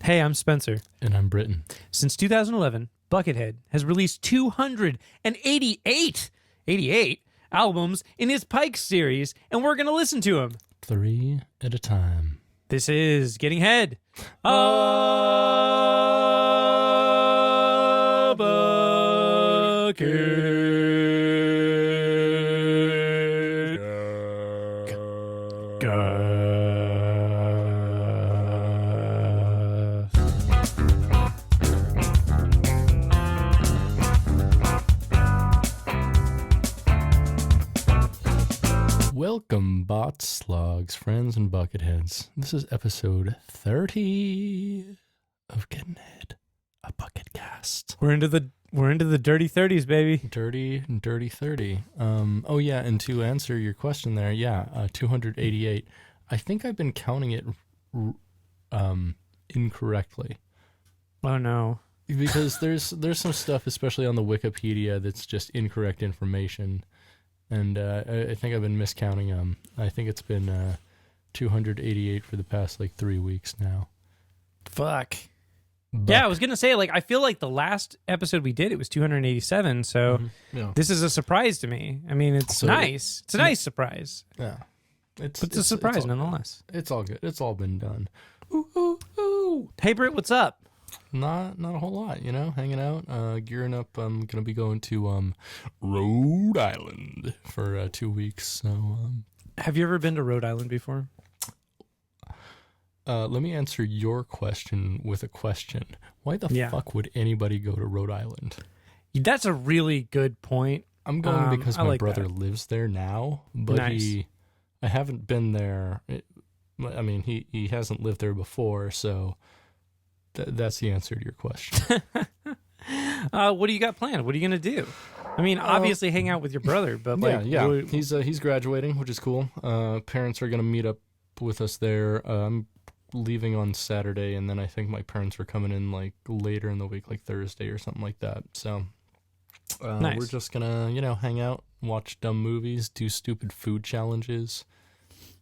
Hey, I'm Spencer. And I'm Britton. Since 2011, Buckethead has released 288 albums in his Pike series, and we're going to listen to them. 3 at a time. This is Getting Head. Welcome, bots, slogs, friends, and bucketheads. This is episode 30 of Gettin Head, a Bucketcast. We're into the dirty 30s, baby. Dirty 30. Oh yeah, and to answer your question there, 288. I think I've been counting it incorrectly. Oh no. Because there's some stuff, especially on the Wikipedia, that's just incorrect information. And I think I've been miscounting them. I think it's been 288 for the past 3 weeks now. Fuck. Yeah, I was going to say, I feel like the last episode we did, it was 287, so This is a surprise to me. I mean, it's nice. It's a nice surprise. Yeah. It's a surprise nonetheless. It's all good. It's all been done. Ooh, ooh, ooh. Hey, Britt, what's up? Not a whole lot, hanging out, gearing up. I'm going to be going to Rhode Island for 2 weeks. So, have you ever been to Rhode Island before? Let me answer your question with a question. Why the fuck would anybody go to Rhode Island? That's a really good point. I'm going because my brother lives there now, but I haven't been there. He hasn't lived there before, so that's the answer to your question. What do you got planned? What are you going to do? I mean, obviously hang out with your brother, but he's graduating, which is cool. Parents are going to meet up with us there. I'm leaving on Saturday, and then I think my parents are coming in later in the week, Thursday or something like that. So nice. We're just gonna hang out, watch dumb movies, do stupid food challenges.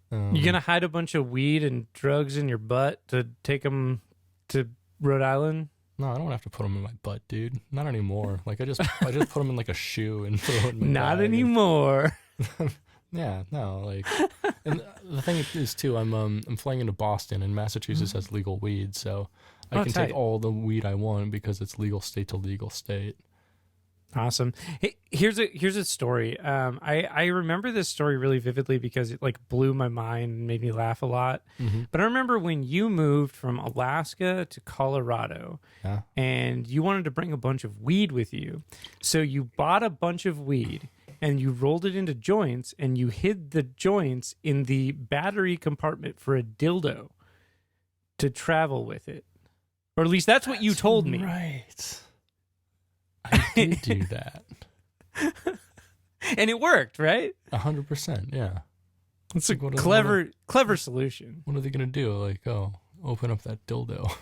You gonna hide a bunch of weed and drugs in your butt to take them to Rhode Island? No, I don't have to put them in my butt, dude. Not anymore. I just put them in a shoe and throw it in my Not bag. Anymore. Yeah, no, and the thing is too, I'm flying into Boston, and Massachusetts has legal weed, so I can take all the weed I want because it's legal state to legal state. Awesome. Hey, here's a story. I remember this story really vividly because it blew my mind and made me laugh a lot. Mm-hmm. But I remember when you moved from Alaska to Colorado, and you wanted to bring a bunch of weed with you, so you bought a bunch of weed. And you rolled it into joints, and you hid the joints in the battery compartment for a dildo to travel with it. Or at least that's what you told me. Right. I did do that. And it worked, right? 100%, yeah. It's a clever solution. What are they going to do? Open up that dildo.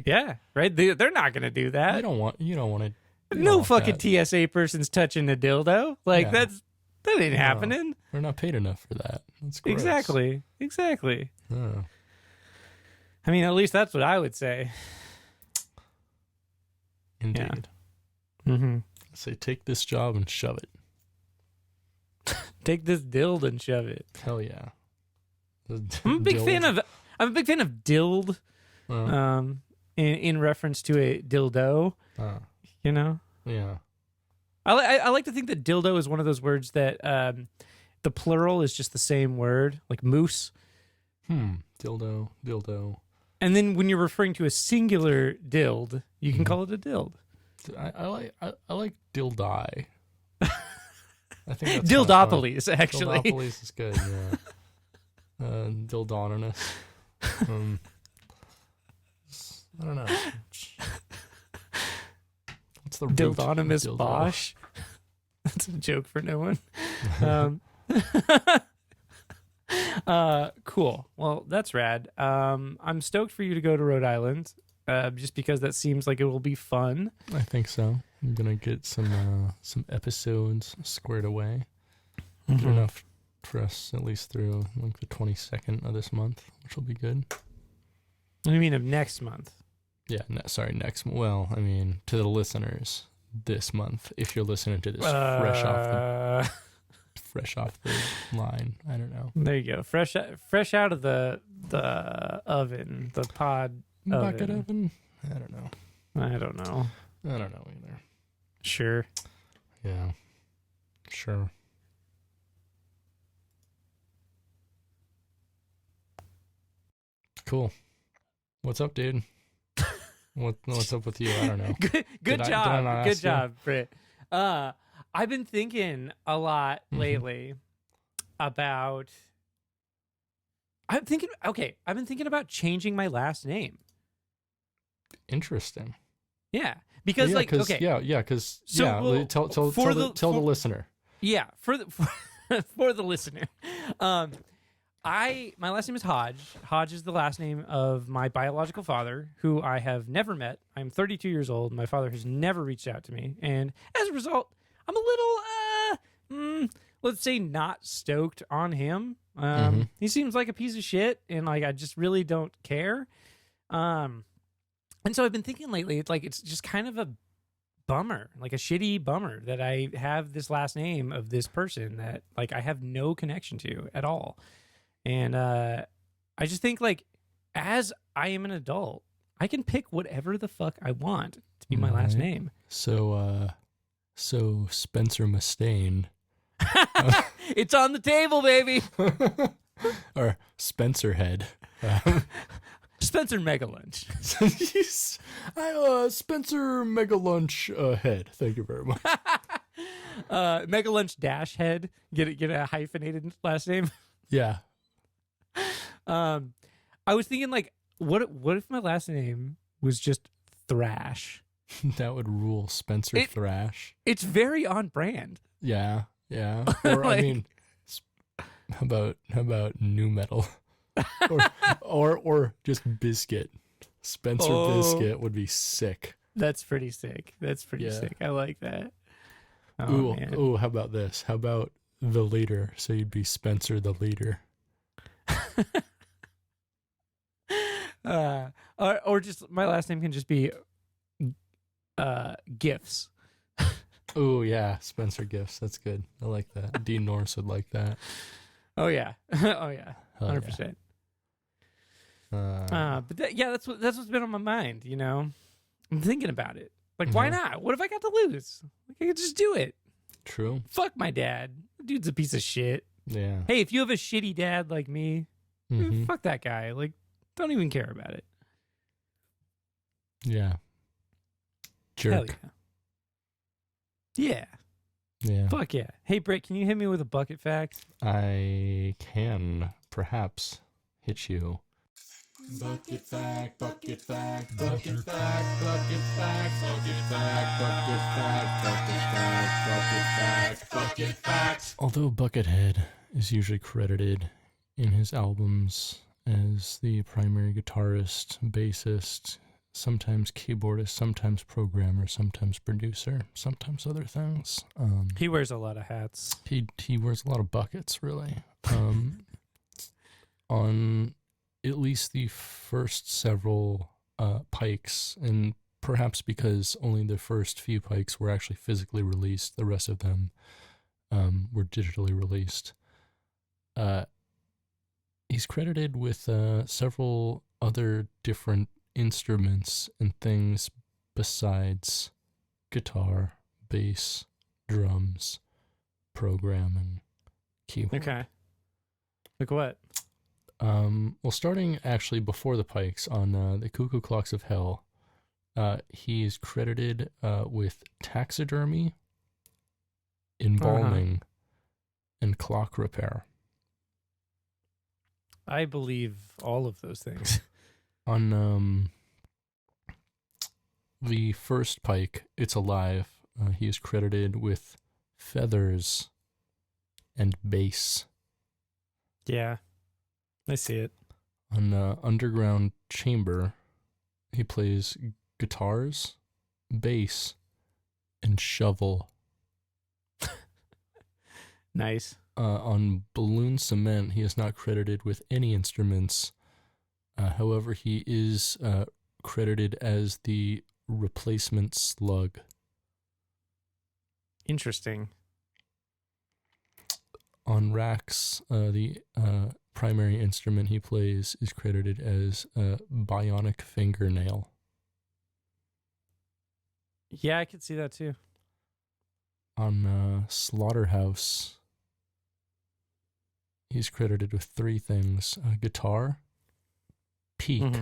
Yeah, right? They're not going to do that. You don't want to. No fucking TSA person's touching a dildo. That ain't happening. We're not paid enough for that. That's gross. Exactly. Oh. I mean, at least that's what I would say. Indeed. Yeah. Mm-hmm. I say, take this job and shove it. Take this dild and shove it. Hell yeah. I'm a big fan of dild. In reference to a dildo. Yeah. I like to think that dildo is one of those words that the plural is just the same word, like moose. Dildo. And then when you're referring to a singular dild, you can call it a dild. I like dildi. I think that's Dildopolis, actually. Dildopolis is good, yeah. Dildonanus. I don't know. What's the Dildonymous Bosch? That's a joke for no one. Cool. Well, that's rad. I'm stoked for you to go to Rhode Island, just because that seems like it will be fun. I think so. I'm gonna get some episodes squared away. Good enough for us at least through the 22nd of this month, which will be good. What do you mean of next month? Yeah, next. Well, I mean, to the listeners this month, if you're listening to this fresh off the line, I don't know. There you go, fresh out of the oven, the pod bucket oven. I don't know. I don't know either. Sure. Yeah. Sure. Cool. What's up, dude? What's up with you? I don't know. Good job, Britt. I've been thinking a lot lately about. I've been thinking about changing my last name. Interesting. Yeah, because tell the listener. Yeah, for the listener. My last name is Hodge. Hodge is the last name of my biological father, who I have never met. I'm 32 years old. My father has never reached out to me, and as a result, I'm a little, let's say, not stoked on him. He seems like a piece of shit, and like I just really don't care. And so I've been thinking lately, it's just kind of a bummer, like a shitty bummer, that I have this last name of this person that like I have no connection to at all. And I just think, like, as I am an adult, I can pick whatever the fuck I want to be my last name. So Spencer Mustaine. It's on the table, baby. Or Spencer Head. Spencer Megalunch. Spencer Megalunch Head. Thank you very much. Megalunch Dash Head. Get a hyphenated last name. Yeah. I was thinking, like, what if my last name was just Thrash? That would rule. Spencer Thrash. It's very on brand. Yeah. Or I mean, how about new metal? or just Biscuit. Spencer Biscuit would be sick. That's pretty sick. Sick. I like that. Ooh, how about this? How about the leader? So you'd be Spencer the leader. Or just my last name can just be Gifts. Oh yeah, Spencer Gifts. That's good. I like that. Dean Norris would like that. Oh yeah. 100%. But that's what's been on my mind. You know, I'm thinking about it. Like, why not? What if I got to lose? Like, I could just do it. True. Fuck my dad. Dude's a piece of shit. Yeah. Hey, if you have a shitty dad like me, fuck that guy. Like, don't even care about it. Yeah. Jerk. Hell yeah. Yeah. Yeah. Fuck yeah. Hey, Britt, can you hit me with a bucket fact? I can perhaps hit you. Bucket fact, bucket fact, bucket fact, bucket fact, bucket fact, bucket fact, bucket fact, bucket fact, bucket fact. Although Buckethead is usually credited in his albums as the primary guitarist, bassist, sometimes keyboardist, sometimes programmer, sometimes producer, sometimes other things. He wears a lot of hats. He wears a lot of buckets, really. On at least the first several pikes, and perhaps because only the first few pikes were actually physically released, the rest of them were digitally released. He's credited with several other different instruments and things besides guitar, bass, drums, programming, keyboard. Okay. Like what? Well, starting actually before the Pikes on the Cuckoo Clocks of Hell, he is credited with taxidermy, embalming, and clock repair. I believe all of those things. On the first Pike, It's Alive, he is credited with feathers and bass. Yeah, I see it. On Underground Chamber, he plays guitars, bass, and shovel. Nice. On Balloon Cement, he is not credited with any instruments. However, he is credited as the replacement Slug. Interesting. On Rax, the primary instrument he plays is credited as Bionic Fingernail. Yeah, I could see that too. On Slaughterhouse, he's credited with 3 things: guitar, peak,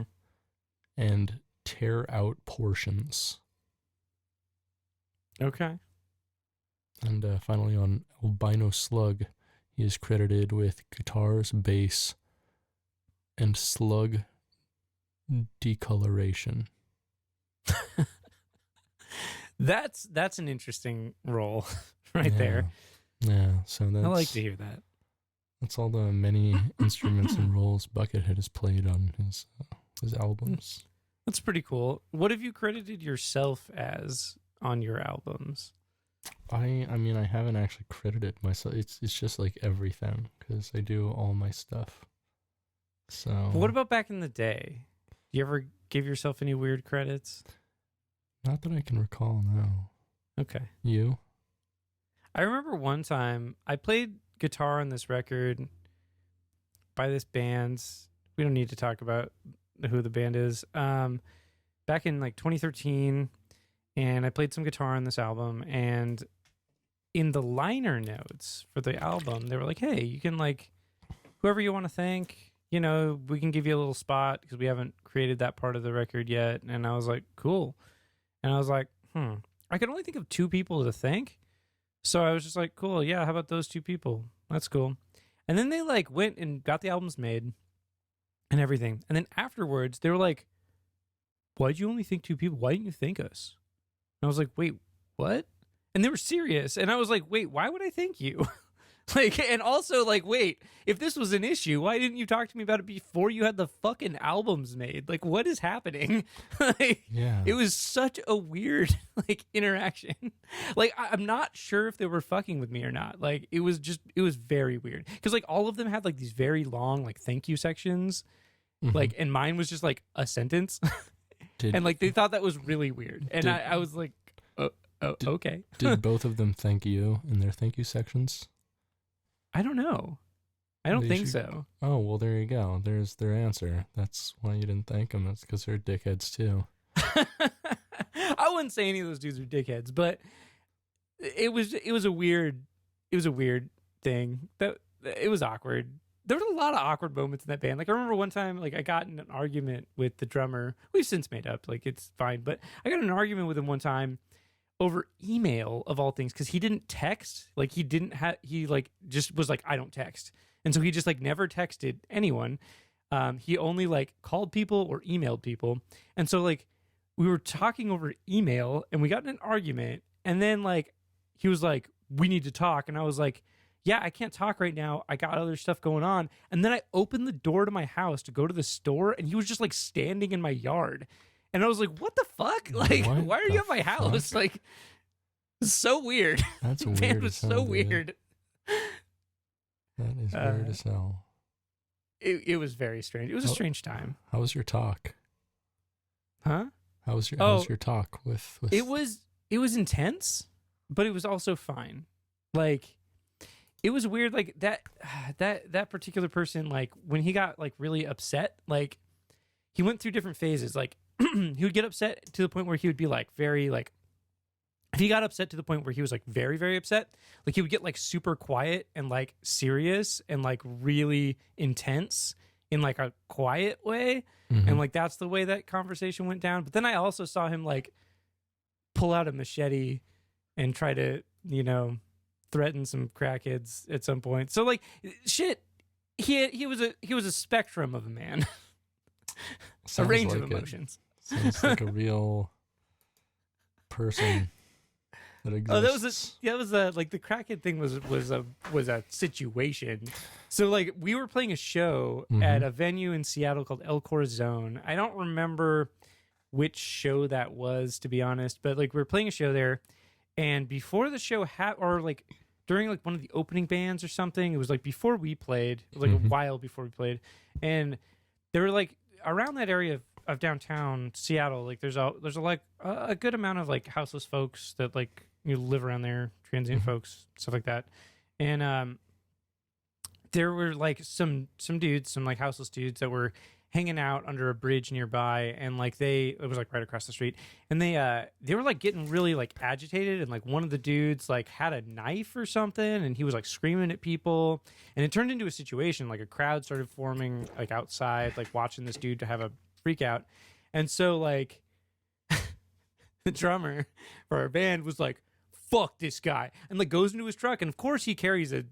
and tear out portions. Okay. And finally, on Albino Slug, he is credited with guitars, bass, and slug decoloration. That's an interesting role right there. Yeah, so that's... I like to hear that. That's all the many instruments and roles Buckethead has played on his albums. That's pretty cool. What have you credited yourself as on your albums? I mean, I haven't actually credited myself. It's just like everything, because I do all my stuff. So. But what about back in the day? You ever give yourself any weird credits? Not that I can recall, no. Okay. You? I remember one time I played guitar on this record by this band. We don't need to talk about who the band is. Back in like 2013, and I played some guitar on this album, and in the liner notes for the album, they were like, hey, you can like, whoever you want to thank, you know, we can give you a little spot because we haven't created that part of the record yet. And I was like, cool. And I was like, I could only think of 2 people to thank. So I was just like, cool, yeah, how about those 2 people? That's cool. And then they like went and got the albums made and everything. And then afterwards, they were like, why'd you only think 2 people? Why didn't you thank us? And I was like, wait, what? And they were serious. And I was like, wait, why would I thank you? Like, and also like, wait, if this was an issue, why didn't you talk to me about it before you had the fucking albums made? Like, what is happening? Like, yeah. It was such a weird like interaction. Like, I'm not sure if they were fucking with me or not. Like, it was very weird. Because like all of them had like these very long like thank you sections. Like, and mine was just like a sentence. And like they thought that was really weird. And I was like, okay. Did both of them thank you in their thank you sections? I don't know. I don't think so. Oh, well, there you go. There's their answer. That's why you didn't thank them. That's because they're dickheads, too. I wouldn't say any of those dudes are dickheads, but it was a weird thing. It was awkward. There was a lot of awkward moments in that band. Like, I remember one time, like, I got in an argument with the drummer. We've since made up. Like, it's fine. But I got in an argument with him one time over email of all things, because he didn't text. Like, he like just was like, I don't text. And so he just like never texted anyone. He only like called people or emailed people. And so like we were talking over email and we got in an argument, and then like he was like, we need to talk. And I was like, yeah, I can't talk right now. I got other stuff going on. And then I opened the door to my house to go to the store, and he was just like standing in my yard. And I was like, what the fuck? Like, why are you at my house? Like, it's so weird. That's the weird. band was so weird. That is weird as hell. It was very strange. It was a strange time. How was your talk? Huh? How was your talk with It was intense, but it was also fine. Like, it was weird. Like that particular person, like when he got like really upset, like he went through different phases. Like he would get upset to the point where he would be like very like, if he got upset to the point where he was like very, very upset, like he would get like super quiet and like serious and like really intense in like a quiet way. And like that's the way that conversation went down. But then I also saw him like pull out a machete and try to, you know, threaten some crackheads at some point. So like shit, he was a spectrum of a man. A range of emotions. Sounds like a real person. Oh, that was like the crackhead thing was a situation. So like we were playing a show at a venue in Seattle called El Corazon. I don't remember which show that was, to be honest, but like we were playing a show there, and before the show or like during like one of the opening bands or something, it was like before we played, like a while before we played, and they were like around that area of downtown Seattle, like there's a like a good amount of like houseless folks that like you live around there, transient folks, stuff like that. And there were like some dudes, some like houseless dudes that were hanging out under a bridge nearby, and like it was like right across the street, and they were like getting really like agitated, and like one of the dudes like had a knife or something, and he was like screaming at people, and it turned into a situation like a crowd started forming like outside, like watching this dude to have a freak out. And so like the drummer for our band was like, fuck this guy, and like goes into his truck, and of course he carries a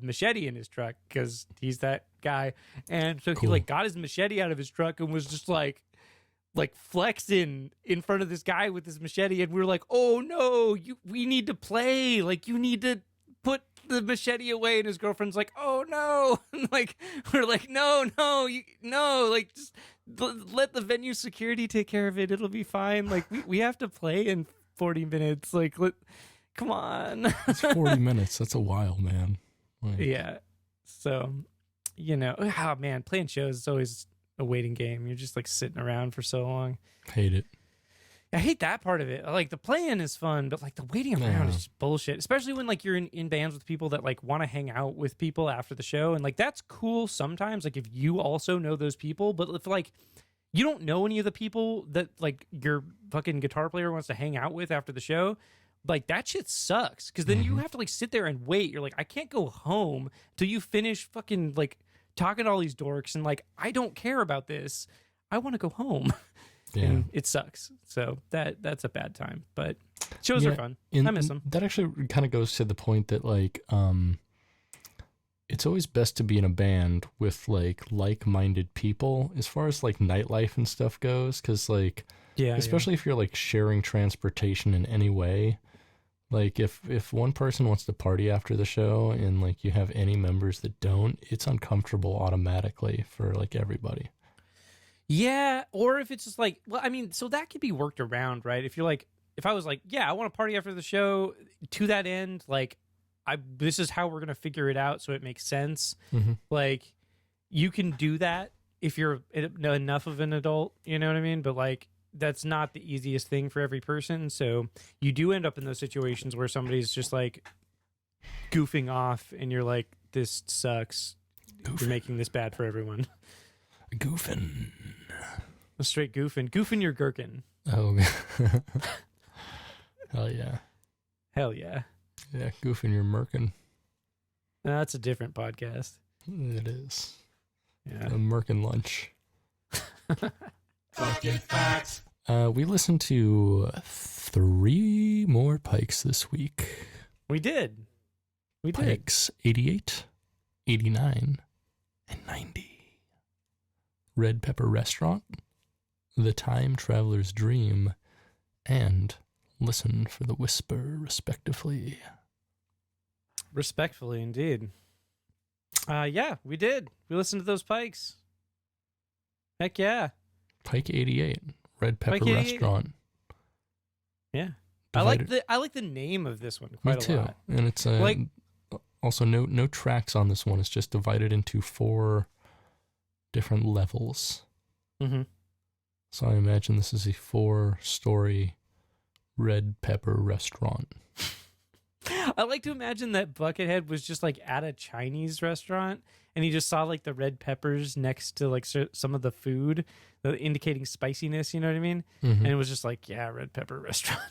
machete in his truck because he's that guy. And so he like got his machete out of his truck and was just like flexing in front of this guy with his machete, and we were like, oh no, we need to play, like you need to put the machete away. And his girlfriend's like, oh no. And like we're like, no, like just let the venue security take care of it, it'll be fine, like we have to play in 40 minutes, like come on. It's 40 minutes. That's a while, man. Like, yeah. So, oh man, playing shows is always a waiting game. You're just like sitting around for so long. Hate it. I hate that part of it. Like the playing is fun, but like the waiting around is just bullshit. Especially when like you're in bands with people that like want to hang out with people after the show. And like that's cool sometimes, like if you also know those people. But if like you don't know any of the people that like your fucking guitar player wants to hang out with after the show, like that shit sucks, because then you have to like sit there and wait. You're like, I can't go home till you finish fucking like talking to all these dorks, and like I don't care about this, I want to go home. And it sucks. So that's a bad time, but shows are fun. I miss them. That actually kind of goes to the point that like it's always best to be in a band with like-minded people as far as like nightlife and stuff goes, because like especially if you're like sharing transportation in any way. Like if one person wants to party after the show and like you have any members that don't, it's uncomfortable automatically for like everybody. Yeah, or if it's just like, well, I mean, so that could be worked around, right? If you're like, if I was like, yeah, I want to party after the show, to that end, like this is how we're going to figure it out so it makes sense. Like you can do that if you're enough of an adult, you know what I mean? But like that's not the easiest thing for every person. So you do end up in those situations where somebody's just like goofing off and you're like, this sucks. You're making this bad for everyone. Goofing. A straight goofing. Goofing your gherkin. Oh. Hell yeah. Hell yeah. Yeah, goofing your merkin. That's a different podcast. It is. Yeah. A merkin lunch. Fucking facts. We listened to 3 more Pikes this week. We did. Pikes 88, 89, and 90. Red Pepper Restaurant, The Time Traveler's Dream, and Listen for the Whisper, respectively. Respectfully, indeed. Yeah, we did. We listened to those Pikes. Heck yeah. Pike 88, Red Pepper Pike 88. Restaurant. Yeah. Divided. I like the name of this one Me quite too. a lot. And it's Like, also no tracks on this one. It's just divided into 4 different levels. So I imagine this is a 4-story Red Pepper Restaurant. I like to imagine that Buckethead was just like at a Chinese restaurant and he just saw like the red peppers next to like some of the food, indicating spiciness, you know what I mean? And it was just like, yeah, Red Pepper Restaurant.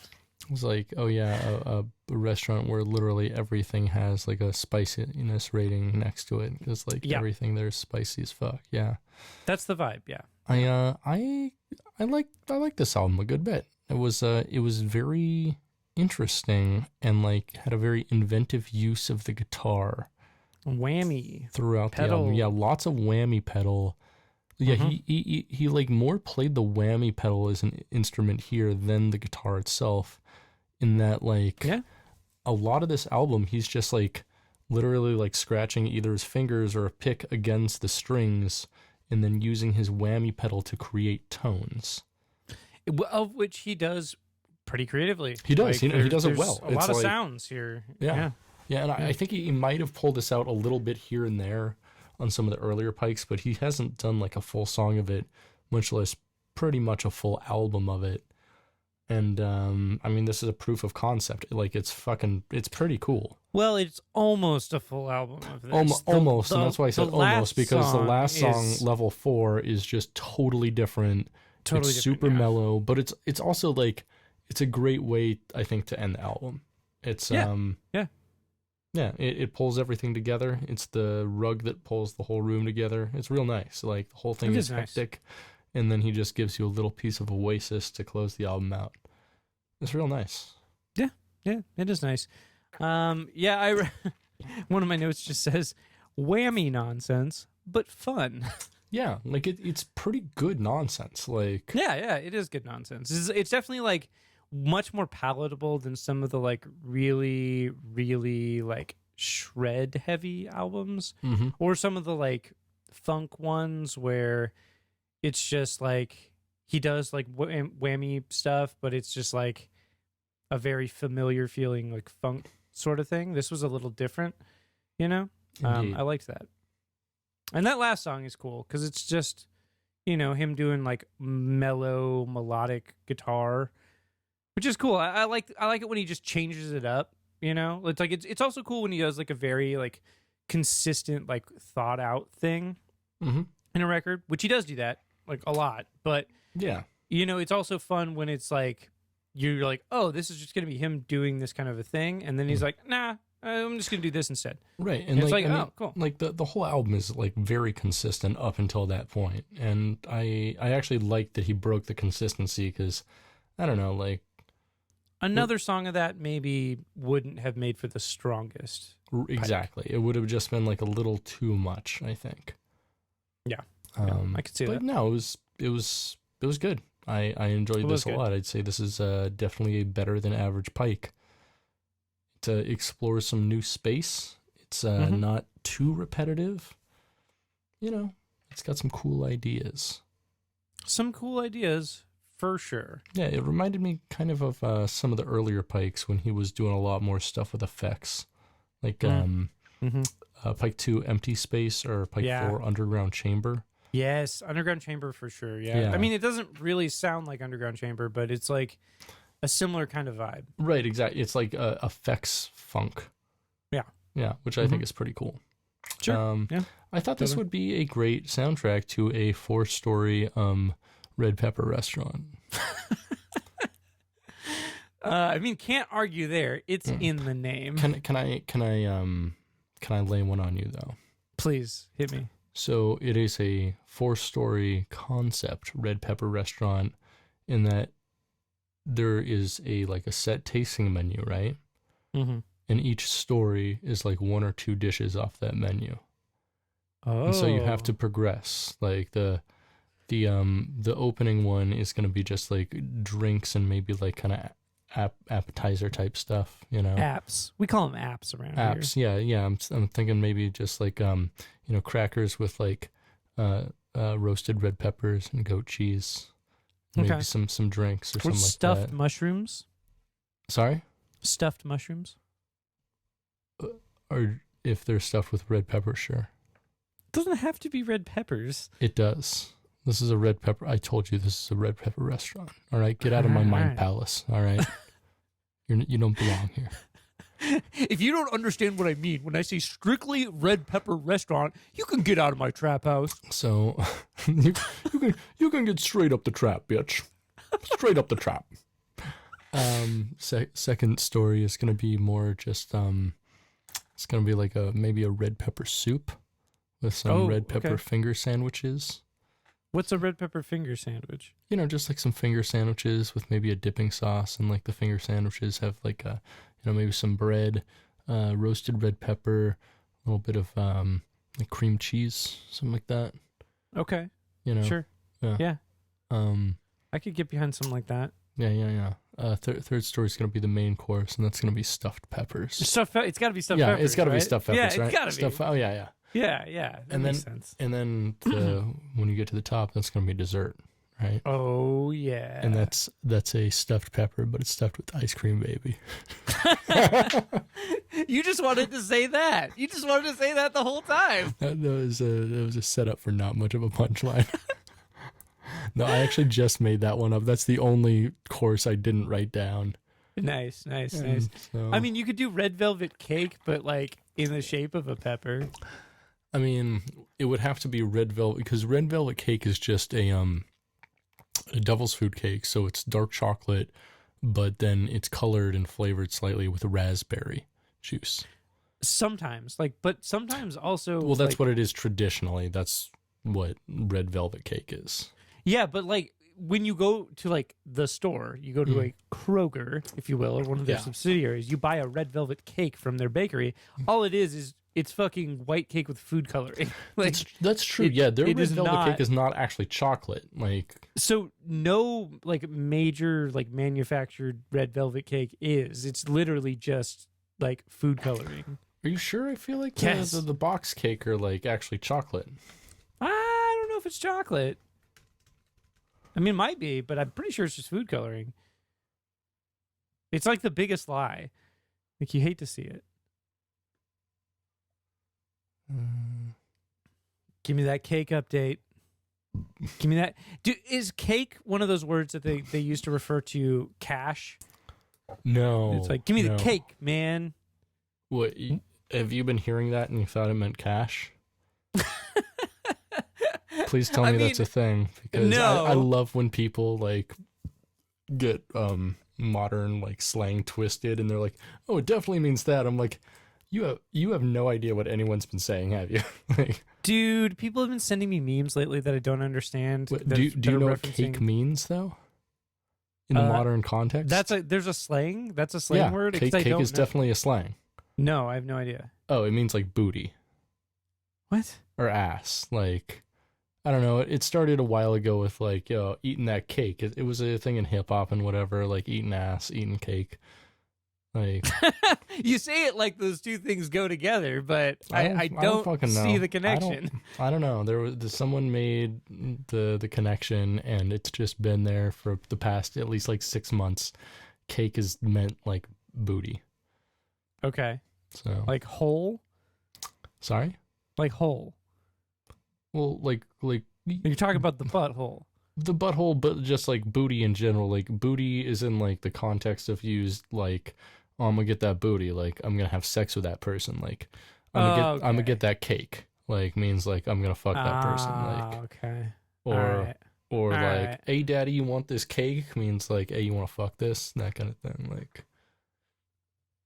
It was like, oh yeah, a restaurant where literally everything has like a spiciness rating next to it, because like everything there is spicy as fuck. Yeah, that's the vibe. Yeah, I like this album a good bit. It was very interesting and like had a very inventive use of the guitar, whammy throughout pedal. the album. Yeah, lots of whammy pedal. Yeah, he like more played the whammy pedal as an instrument here than the guitar itself. In that, like, a lot of this album, he's just like literally like scratching either his fingers or a pick against the strings, and then using his whammy pedal to create tones, of which he does pretty creatively. He does. Like, he does it well. A lot of sounds here. Yeah, and I think he might have pulled this out a little bit here and there on some of the earlier Pikes, but he hasn't done like a full song of it, much less pretty much a full album of it. And I mean, this is a proof of concept. Like, it's pretty cool. Well, it's almost a full album of this. Almost, and that's why I said almost, because the last song, is Level 4, is just totally different. It's super mellow, but it's also like, it's a great way, I think, to end the album. It's it pulls everything together. It's the rug that pulls the whole room together. It's real nice. Like, the whole thing is hectic. Nice. And then he just gives you a little piece of Oasis to close the album out. It's real nice. Yeah, it is nice. One of my notes just says, whammy nonsense, but fun. Yeah, like it's pretty good nonsense. Like, yeah, it is good nonsense. It's definitely like much more palatable than some of the like really, really like shred heavy albums, or some of the like funk ones where it's just like he does like whammy stuff, but it's just like a very familiar feeling like funk sort of thing. This was a little different, you know? I liked that. And that last song is cool because it's just, you know, him doing like mellow melodic guitar, which is cool. I like it when he just changes it up, you know? It's like it's also cool when he does like a very like consistent, like thought out thing in a record, which he does do that like a lot. But yeah, you know, it's also fun when it's like you're like, oh, this is just gonna be him doing this kind of a thing, and then he's like, nah, I'm just gonna do this instead. Right, and it's like, oh, cool. Like the whole album is like very consistent up until that point, and I actually liked that he broke the consistency because I don't know, like another song of that maybe wouldn't have made for the strongest. Exactly, it would have just been like a little too much, I think. Yeah, I could see that. But no, it was good. I enjoyed this a lot. I'd say this is definitely a better than average Pike. It explores some new space. It's not too repetitive. You know, it's got some cool ideas. Some cool ideas, for sure. Yeah, it reminded me kind of some of the earlier Pikes when he was doing a lot more stuff with effects. Like Pike 2 Empty Space or Pike 4 Underground Chamber. Yes, Underground Chamber for sure. Yeah. I mean, it doesn't really sound like Underground Chamber, but it's like a similar kind of vibe. Right, exactly. It's like effects funk. Yeah, which I think is pretty cool. Sure. I thought this would be a great soundtrack to a 4-story red pepper restaurant. I mean, can't argue there. It's in the name. Can I lay one on you though? Please hit me. So it is a 4-story concept red pepper restaurant in that there is a set tasting menu, right? And each story is like 1 or 2 dishes off that menu. Oh. And so you have to progress. Like the opening one is going to be just like drinks and maybe like kind of appetizer type stuff, you know. Apps. We call them apps around here. Apps, yeah. I'm thinking maybe just like crackers with like roasted red peppers and goat cheese. Maybe some drinks or something like that. Stuffed mushrooms? Sorry? Stuffed mushrooms? Or if they're stuffed with red pepper, sure. It doesn't have to be red peppers. It does. This is a red pepper. I told you this is a red pepper restaurant. All right, get out of my mind palace. All right, you don't belong here. If you don't understand what I mean when I say strictly red pepper restaurant, you can get out of my trap house. So you can get straight up the trap, bitch. Straight up the trap. Second story is gonna be more just it's gonna be like maybe a red pepper soup with some red pepper finger sandwiches. What's a red pepper finger sandwich? You know, just like some finger sandwiches with maybe a dipping sauce, and like the finger sandwiches have like maybe some bread, roasted red pepper, a little bit of like cream cheese, something like that. Okay. You know. Sure. Yeah. I could get behind something like that. Yeah. Third story is going to be the main course, and that's going to be stuffed peppers. It's got to be stuffed peppers. Yeah, it's got to be stuffed peppers, right? It's got to be. Oh, yeah. Yeah. That makes sense. And then when you get to the top, that's going to be dessert, right? Oh, yeah. And that's a stuffed pepper, but it's stuffed with ice cream, baby. You just wanted to say that. You just wanted to say that the whole time. That was a setup for not much of a punchline. No, I actually just made that one up. That's the only course I didn't write down. Nice. So, I mean, you could do red velvet cake, but like in the shape of a pepper. I mean, it would have to be red velvet because red velvet cake is just a devil's food cake. So it's dark chocolate, but then it's colored and flavored slightly with raspberry juice. Sometimes, but sometimes also. Well, that's what it is traditionally. That's what red velvet cake is. Yeah, but like when you go to like the store, you go to a Kroger, if you will, or one of their subsidiaries, you buy a red velvet cake from their bakery. All it is it's fucking white cake with food coloring. Like that's true. Their red velvet cake is not actually chocolate. Like so, no like major like manufactured red velvet cake is. It's literally just like food coloring. Are you sure? I feel like yes. the box cake are like actually chocolate. I don't know if it's chocolate. I mean, it might be, but I'm pretty sure it's just food coloring. It's like the biggest lie. Like, you hate to see it. Give me that cake update. Give me that. Is cake one of those words that they used to refer to cash? No. It's like, give me the cake, man. What? Have you been hearing that and you thought it meant cash? Please tell me that's a thing, because I love when people like get modern like slang twisted and they're like, oh, it definitely means that. I'm like, you have no idea what anyone's been saying, have you? Like, dude, people have been sending me memes lately that I don't understand. Do you know what cake means though? In the modern context, there's a slang. That's a slang word. Cake is definitely a slang. No, I have no idea. Oh, it means like booty. What? Or ass. Like, I don't know. It started a while ago with like, eating that cake. It was a thing in hip hop and whatever, like eating ass, eating cake. Like, you say it like those two things go together, but I don't fucking see the connection. I don't know. Someone made the connection, and it's just been there for the past at least like 6 months. Cake is meant like booty. Okay. So like whole? Sorry? Like whole. Well, like you're talking about the butthole. The butthole, but just like booty in general. Like booty is in like the context of used like, oh, I'm gonna get that booty. Like I'm gonna have sex with that person. Like I'm gonna get that cake. Like means like I'm gonna fuck that person. Like okay. Or like, hey daddy, you want this cake? Means like, hey, you want to fuck this? That kind of thing. Like.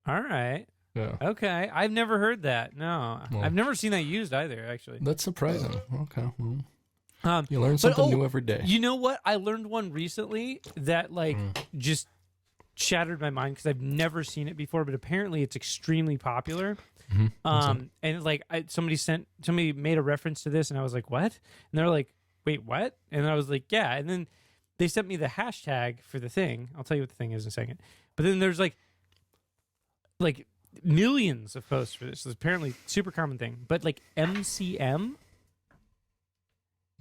All right. Yeah. Okay. I've never heard that. No. Well, I've never seen that used either, actually. That's surprising. Okay. Well, you learn something new every day. You know what? I learned one recently that like just shattered my mind because I've never seen it before, but apparently it's extremely popular. Mm-hmm. And like somebody made a reference to this and I was like, what? And they're like, wait, what? And I was like, yeah. And then they sent me the hashtag for the thing. I'll tell you what the thing is in a second. But then there's like millions of posts for this. It's apparently a super common thing. But like MCM?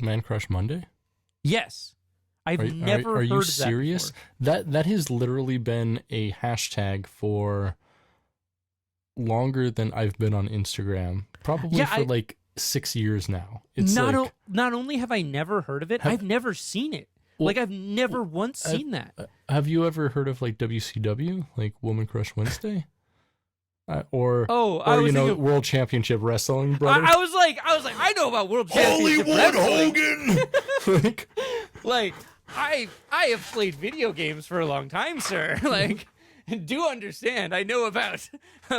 Man Crush Monday? Yes. I've never heard of that. Are you serious? That has literally been a hashtag for longer than I've been on Instagram. Probably for like 6 years now. It's not only have I never heard of it, I've never seen it. Well, like I've never once seen that. Have you ever heard of like WCW, like Woman Crush Wednesday? Or World Championship Wrestling, brother. I was like, I know about World Championship Wrestling. Hogan. like, I have played video games for a long time, sir. Like, do understand? I know about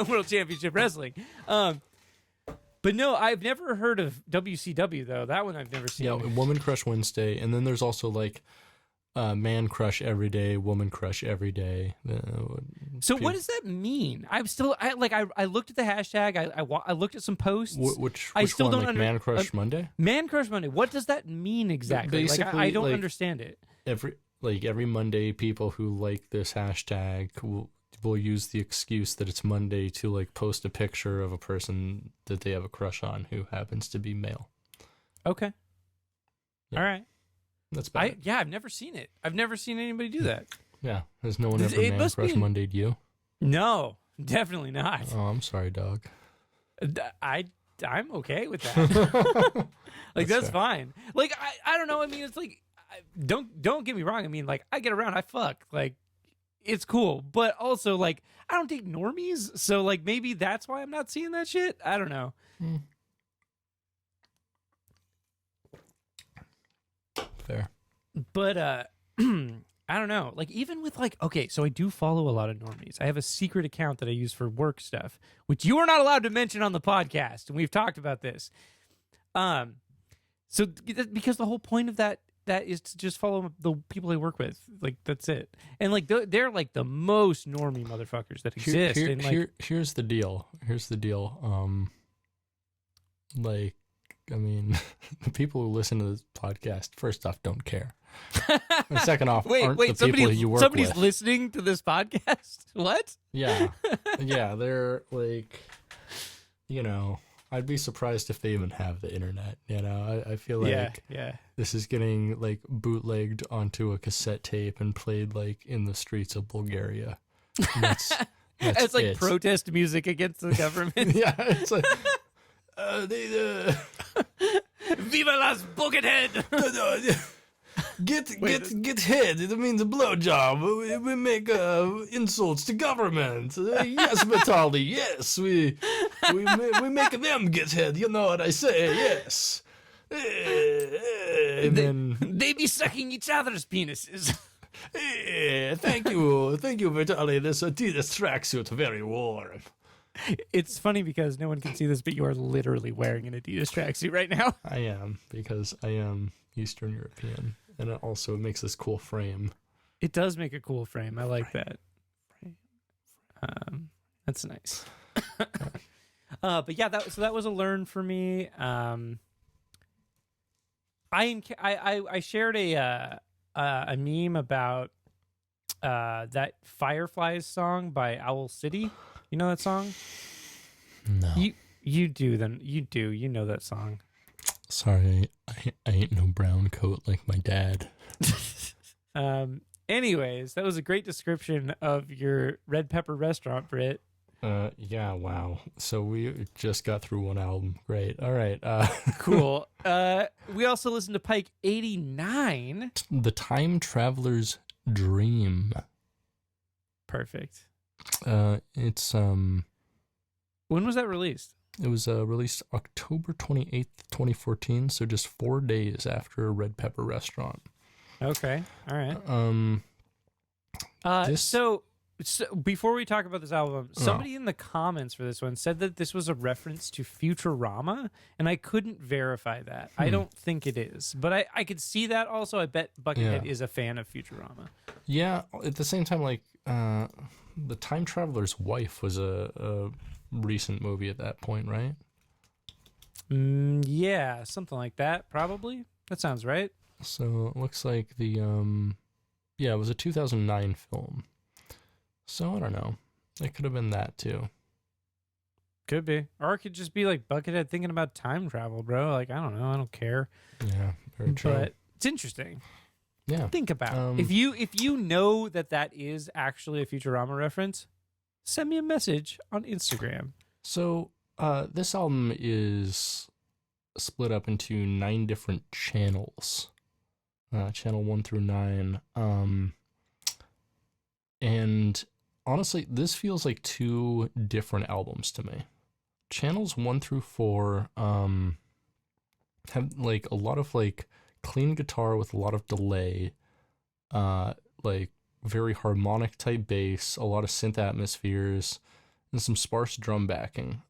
World Championship Wrestling. But no, I've never heard of WCW though. That one I've never seen. Yeah, Woman Crush Wednesday, and then there's also like. Man Crush every day, Woman Crush every day. So what does that mean? I looked at the hashtag. I looked at some posts. Which still one? Don't Man Crush Monday. Man Crush Monday. What does that mean exactly? Basically, I don't understand it. Every Monday, people who like this hashtag will use the excuse that it's Monday to like post a picture of a person that they have a crush on who happens to be male. Okay. Yeah. All right. That's bad. I've never seen it. I've never seen anybody do that. Yeah. Has no one ever Man Crush Monday'd you? No, definitely not. Oh, I'm sorry, dog. I'm okay with that. Like that's fine. Like I don't know. I mean, it's like don't get me wrong. I mean, like, I get around, I fuck, like, it's cool, but also, like, I don't date normies, so, like, maybe that's why I'm not seeing that shit. I don't know. Fair. But I don't know. Like, even with, like, okay, so I do follow a lot of normies. I have a secret account that I use for work stuff, which you are not allowed to mention on the podcast, and we've talked about this. So because the whole point of that is to just follow the people I work with. Like, that's it. And, like, they're like the most normie motherfuckers that exist. Here's the deal. Like, I mean, the people who listen to this podcast, first off, don't care. And second off, aren't the people you work somebody's with. listening to this podcast? What? Yeah. Yeah, they're like, you know, I'd be surprised if they even have the internet. You know, I feel like this is getting, like, bootlegged onto a cassette tape and played, like, in the streets of Bulgaria. And that's it's like protest music against the government. Yeah, it's like, Viva las Buckethead! Get head. It means a blowjob. We make insults to government. Yes, Vitaly. Yes, we make them get head. You know what I say? Yes. And then they be sucking each other's penises. Thank you, Vitaly. This Adidas tracksuit very warm. It's funny because no one can see this, but you are literally wearing an Adidas tracksuit right now. I am, because I am Eastern European, and it also makes this cool frame. It does make a cool frame. I like that. That's nice. But yeah, that was a learn for me. I shared a meme about that Fireflies song by Owl City. You know that song? No. You do then. You know that song. Sorry, I ain't no brown coat like my dad. Anyways, that was a great description of your red pepper restaurant, Britt. Yeah, wow. So we just got through one album. Great. All right. Cool. We also listened to Pike 89. The Time Traveler's Dream. Perfect. It's When was that released? It was released October 28th, 2014, so just 4 days after Red Pepper Restaurant. Okay. All right. So before we talk about this album, somebody in the comments for this one said that this was a reference to Futurama, and I couldn't verify that. I don't think it is, but I could see that also. I bet Buckethead is a fan of Futurama. Yeah, at the same time, like, The Time Traveler's Wife was a recent movie at that point, right? Yeah, something like that, probably. That sounds right. So it looks like it was a 2009 film. So I don't know. It could have been that too. Could be. Or it could just be like Buckethead thinking about time travel, bro. Like, I don't know. I don't care. Yeah, very true. But it's interesting. Yeah. Think about it. If you know that is actually a Futurama reference, send me a message on Instagram. So this album is split up into 9 different channels. Channel 1 through 9. And honestly, this feels like 2 different albums to me. Channels 1 through 4 have like a lot of like clean guitar with a lot of delay, like very harmonic type bass, a lot of synth atmospheres, and some sparse drum backing.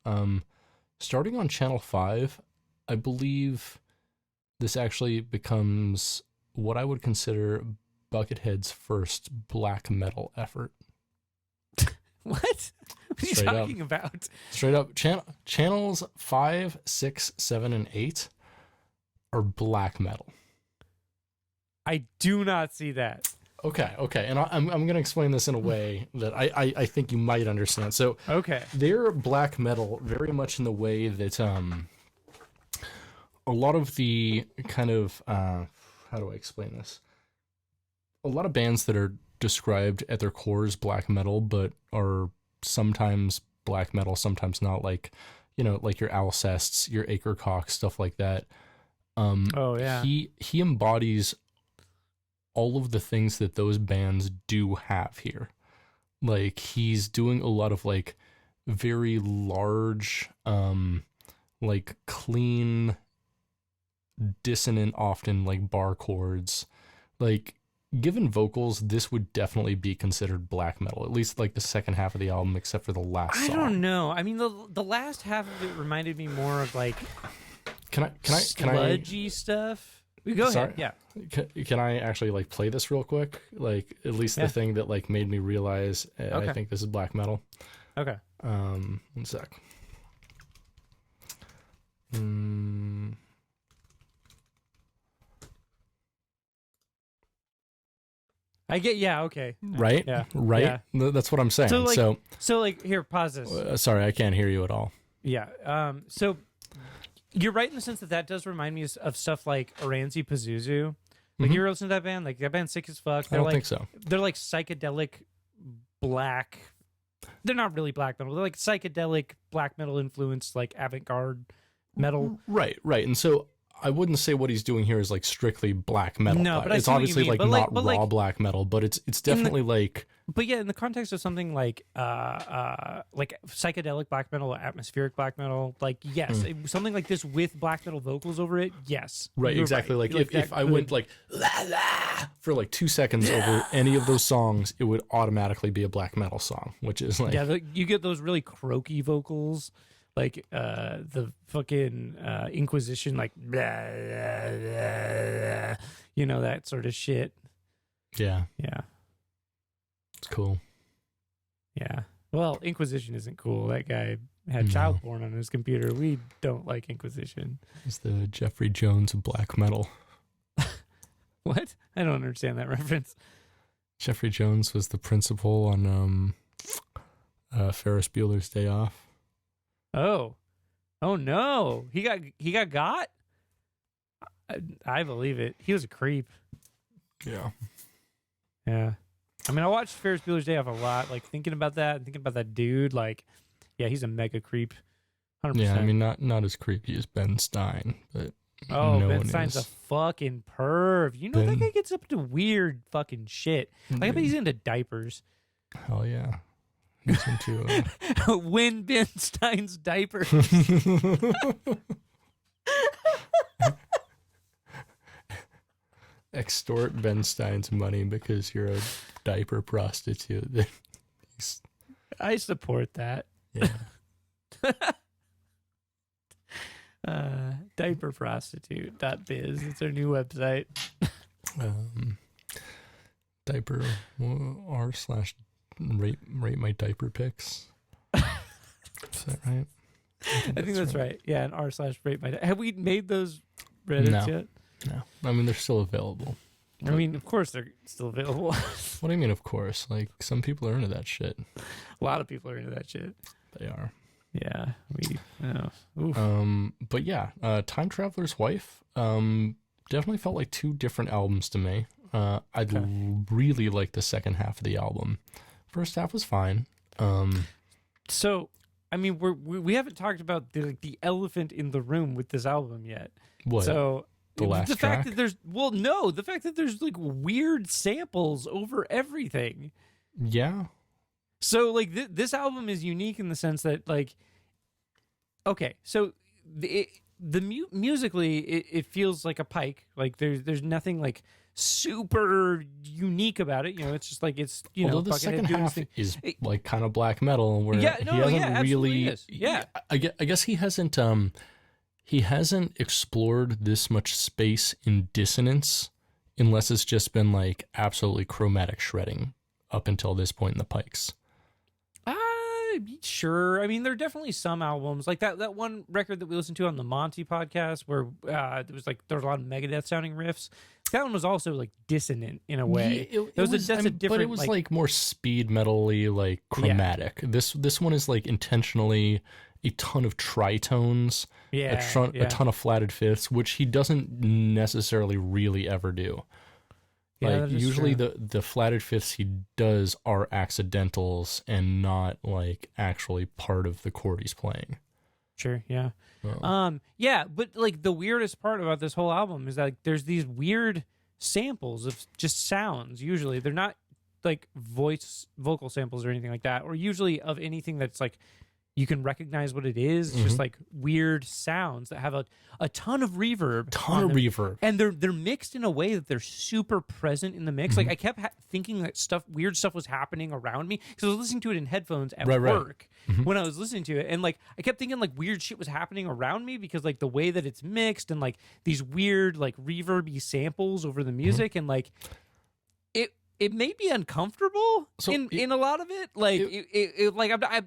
Starting on channel 5, I believe this actually becomes what I would consider Buckethead's first black metal effort. What? What are you talking about? Straight up, channels 5, 6, 7, and 8 are black metal. I do not see that. Okay, and I'm going to explain this in a way that I think you might understand. So, okay, they're black metal very much in the way that a lot of the kind of how do I explain this? A lot of bands that are described at their core as black metal, but are sometimes black metal, sometimes not. Like, you know, like your Alcests, your Akercock, stuff like that. oh yeah, he embodies all of the things that those bands do have here. Like, he's doing a lot of like very large, like clean, dissonant, often like bar chords. Like, given vocals, this would definitely be considered black metal, at least like the second half of the album, except for the last song. I don't know. I mean, the last half of it reminded me more of like sludgy stuff. Go ahead. Yeah. Can I actually like play this real quick? Like, at least the thing that like made me realize I think this is black metal. Okay. 1 sec. I get, okay. Right? Yeah. Right? Yeah. That's what I'm saying. So like, here, pause this. Sorry, I can't hear you at all. Yeah. So you're right in the sense that does remind me of stuff like Oranzi Pazuzu. Like, you ever listen to that band? Like, that band's sick as fuck. I don't think so. They're like psychedelic black. They're not really black metal. They're like psychedelic black metal influenced, like avant-garde metal. Right. And so I wouldn't say what he's doing here is like strictly black metal. No, but it's obviously like not raw black metal, but it's definitely like. But yeah, in the context of something like psychedelic black metal, atmospheric black metal, like yes, something like this with black metal vocals over it, yes. Right, exactly. Right. Like if I went like la, la, for like 2 seconds over any of those songs, it would automatically be a black metal song, which is like you get those really croaky vocals. Like the fucking Inquisition, like blah, blah, blah, you know, that sort of shit. Yeah. It's cool. Yeah. Well, Inquisition isn't cool. That guy had child porn on his computer. We don't like Inquisition. He's the Jeffrey Jones of black metal. What? I don't understand that reference. Jeffrey Jones was the principal on Ferris Bueller's Day Off. Oh no! He got. I believe it. He was a creep. Yeah. I mean, I watched Ferris Bueller's Day Off a lot. Like, thinking about that dude. Like, yeah, he's a mega creep. 100%. Yeah, I mean, not as creepy as Ben Stein, but Ben Stein's a fucking perv. You know, that guy gets up to weird fucking shit. Like, I bet he's into diapers. Hell yeah. He's into Win Ben Stein's diapers. Extort Ben Stein's money because you're a diaper prostitute. I support that. Yeah. Diaperprostitute.biz. It's our new website. Diaper r/rate my diaper pics. Is that right? I think that's right. Yeah, and r/rate my. Have we made those Reddits yet? No. I mean, they're still available. I mean, of course they're still available. What do you mean, of course? Like, some people are into that shit. A lot of people are into that shit. They are. Yeah. But yeah, Time Traveler's Wife definitely felt like two different albums to me. Really like the second half of the album. First half was fine. So, I mean, we haven't talked about the elephant in the room with this album yet. What? So the last track? Fact that the fact that there's like weird samples over everything. Yeah. So like this album is unique in the sense that like, okay, so musically it feels like a Pike. Like there's nothing like super unique about it. You know, it's just like it's although the second half is like kind of black metal where he hasn't really. Is. Yeah, I guess he hasn't explored this much space in dissonance unless it's just been like absolutely chromatic shredding up until this point in the Pikes. Sure. I mean, there are definitely some albums like that one record that we listened to on the Monty podcast where there was a lot of Megadeth sounding riffs. That one was also like dissonant in a way. Yeah, but it was like more speed metal-y, like chromatic. Yeah. This one is like intentionally a ton of tritones, a ton of flatted fifths, which he doesn't necessarily really ever do. Yeah, like usually the flatted fifths he does are accidentals and not like actually part of the chord he's playing. Sure, yeah. Oh. Yeah, but like the weirdest part about this whole album is that like, there's these weird samples of just sounds. Usually they're not like vocal samples or anything like that, or usually of anything that's like you can recognize what it is. It's just like weird sounds that have a ton of reverb. And they're mixed in a way that they're super present in the mix. Like I kept thinking that weird stuff was happening around me because I was listening to it in headphones at work when I was listening to it. And like I kept thinking like weird shit was happening around me because like the way that it's mixed and like these weird like reverby samples over the music and like it made me uncomfortable in a lot of it. Like,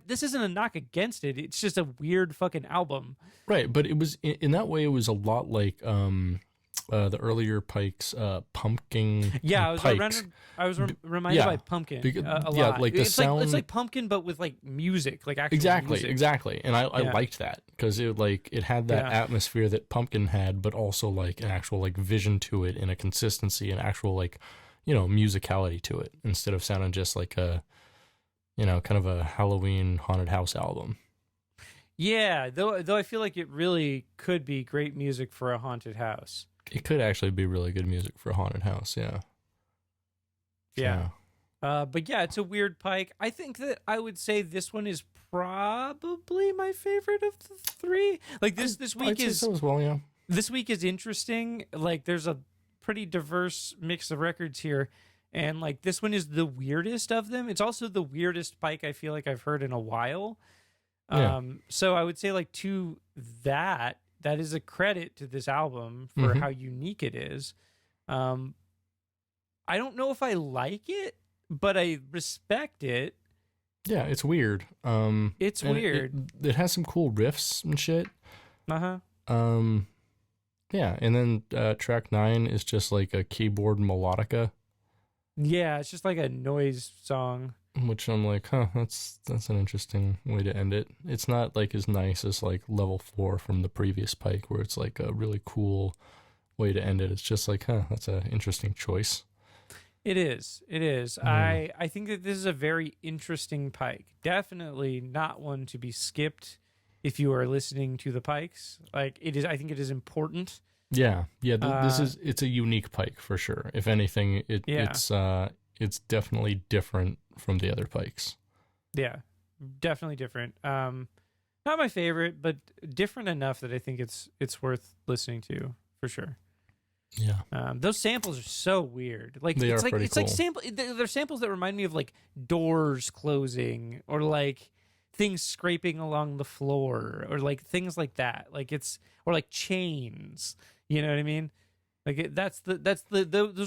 this isn't a knock against it. It's just a weird fucking album. Right, but it was, in that way, it was a lot like the earlier Pike's Pumpkin. Yeah, I was reminded by Pumpkin a lot. Like the sound. It's like Pumpkin, but with like music, like actual music. Exactly. And I liked that because it had that atmosphere that Pumpkin had, but also like an actual like vision to it and a consistency and actual like, musicality to it instead of sounding just like a, kind of a Halloween haunted house album. Yeah, though I feel like it really could be great music for a haunted house. It could actually be really good music for a haunted house, yeah. Yeah. But yeah, it's a weird Pike. I think that I would say this one is probably my favorite of the three. Like this week is so as well, yeah. This week is interesting. Like there's a pretty diverse mix of records here, and like this one is the weirdest of them. It's also the weirdest Pike I feel like I've heard in a while. So I would say like to that is a credit to this album for how unique it is. I don't know if I like it, but I respect it. Yeah, it's weird. It's weird. It has some cool riffs and shit. Yeah, and then track 9 is just like a keyboard melodica. Yeah, it's just like a noise song. Which I'm like, that's an interesting way to end it. It's not like as nice as like level 4 from the previous Pike, where it's like a really cool way to end it. It's just like, that's an interesting choice. It is. I think that this is a very interesting Pike. Definitely not one to be skipped if you are listening to the Pikes. Like it is, I think it is important. Yeah. It's a unique Pike for sure. If anything, it's definitely different from the other Pikes. Yeah, definitely different. Not my favorite, but different enough that I think it's worth listening to for sure. Yeah. Those samples are so weird. Like they it's are like pretty it's cool. like sample. They're samples that remind me of like doors closing or like things scraping along the floor or like things like that. Like or like chains. You know what I mean? Like those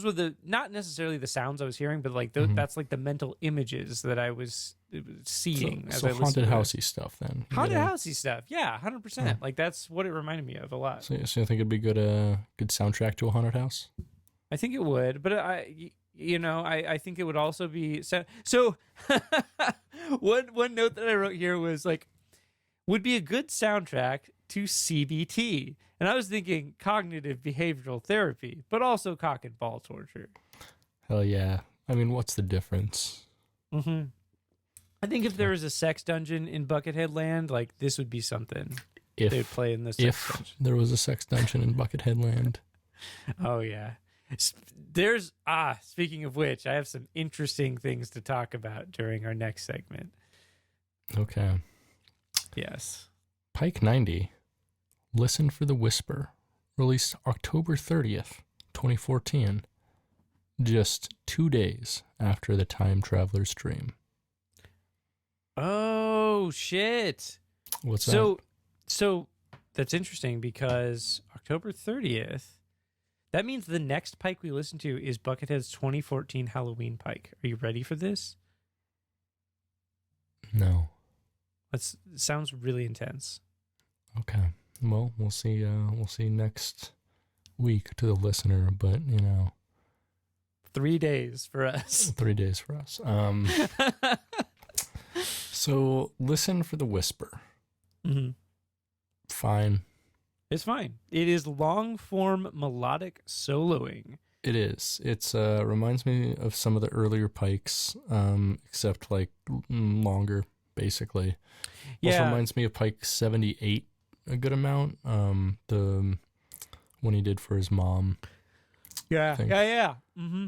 were the not necessarily the sounds I was hearing, but like that's like the mental images that I was seeing as I listened. Haunted housey stuff then. Haunted housey stuff, yeah, 100%. Like that's what it reminded me of a lot. So you think it'd be good soundtrack to a haunted house? I think it would, but I think it would also be so. One note that I wrote here was like, would be a good soundtrack to CBT. And I was thinking cognitive behavioral therapy, but also cock and ball torture. Hell yeah. I mean, what's the difference? I think if there was a sex dungeon in Buckethead Land, like this would be something they'd play in the sex dungeon. If there was a sex dungeon in Buckethead Land. Oh, yeah. Speaking of which, I have some interesting things to talk about during our next segment. Okay. Yes. Pike 90, Listen for the Whisper, released October 30th, 2014, just 2 days after the Time Traveler's Dream. Oh, shit. What's that? So that's interesting because October 30th, that means the next Pike we listen to is Buckethead's 2014 Halloween Pike. Are you ready for this? No. Sounds really intense. Okay. Well, we'll see. We'll see next week to the listener, but 3 days for us. 3 days for us. So listen for the whisper. Fine. It's fine. It is long form melodic soloing. It is. It's reminds me of some of the earlier Pikes, except like longer, basically. Yeah. Also reminds me of Pike 78 a good amount. The one he did for his mom. Yeah, thing. yeah.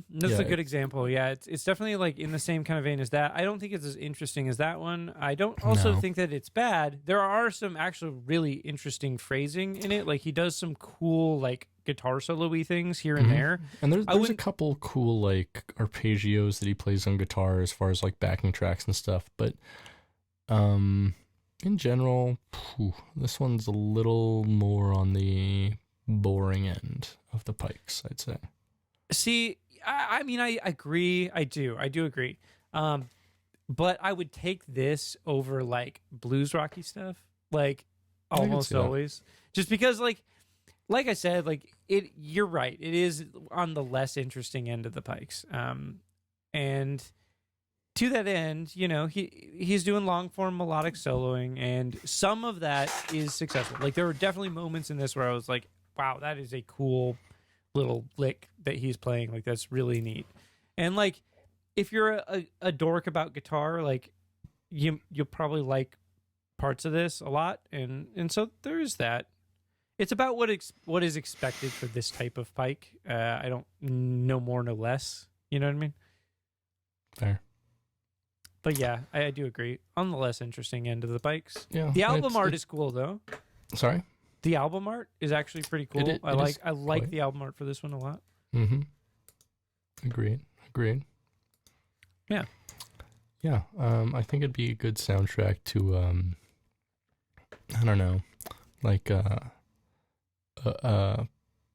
That's Yeah, a good example. Yeah, it's definitely like in the same kind of vein as that. I don't think it's as interesting as that one. I don't also No. think that it's bad. There are some actual really interesting phrasing in it. Like he does some cool like guitar solo-y things here and there. And there's a wouldn't- couple cool like arpeggios that he plays on guitar as far as like backing tracks and stuff, but in general, this one's a little more on the boring end of the pikes, I'd say. See, I mean, I agree. I do agree. But I would take this over like blues rocky stuff, like I can almost see that. always, just because like I said, like it. You're right. It is on the less interesting end of the pikes. And to that end, you know, he's doing long form melodic soloing, and some of that is successful. Like there were definitely moments in this where I was like, wow, that is a cool little lick that he's playing. Like that's really neat. And like if you're a dork about guitar, like you'll probably like parts of this a lot, and so there is that. It's about what is expected for this type of pike. I don't know more, no less. You know what I mean? Fair. But yeah, I do agree on the less interesting end of the pikes. Yeah. The album art is cool though. Sorry? The album art is actually pretty cool. It I is like quite. the album art for this one a lot. Mm-hmm. Agreed. Yeah. Yeah. I think it'd be a good soundtrack to I don't know, like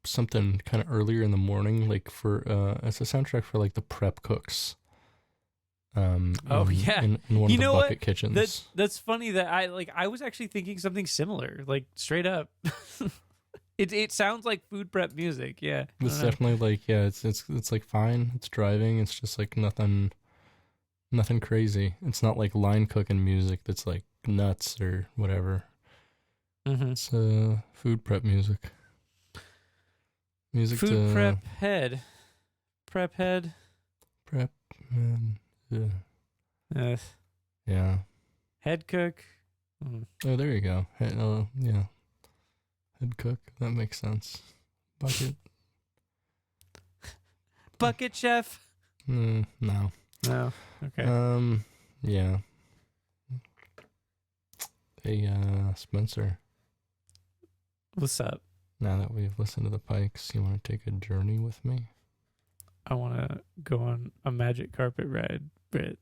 something kind of earlier in the morning, like for it's a soundtrack for like the prep cooks. Oh, yeah. In one You of the know bucket what? kitchens. That's funny that I was actually thinking something similar, like straight up. It sounds like food prep music. Yeah. I It's don't know. definitely like, yeah, it's like fine. It's driving. It's just like nothing crazy. It's not like line cooking music that's like nuts or whatever. Mhm. It's food prep music. Music Food to prep head. Prep head. prep. Uh, Yeah. head cook. Mm. Oh, there you go. Yeah. Head cook. That makes sense. Bucket. Bucket chef. No. No. Okay. Yeah. Hey, Spencer. What's up? Now that we've listened to the Pikes, you want to take a journey with me? I want to go on a magic carpet ride, Britt.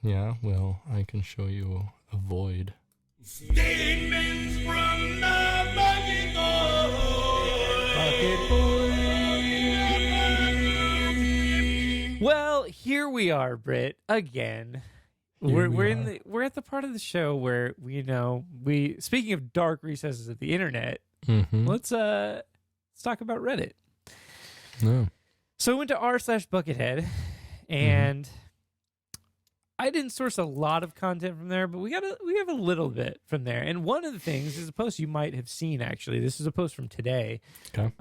Yeah, well, I can show you a void. Statements from the Bucket Well, here we are, Britt, again. Here we We're at the part of the show where we speaking of dark recesses of the internet, Mm-hmm. let's talk about Reddit. No. So I went to r/Buckethead, and I didn't source a lot of content from there, but we have a little bit from there. And one of the things is a post you might have seen. Actually, this is a post from today. Okay.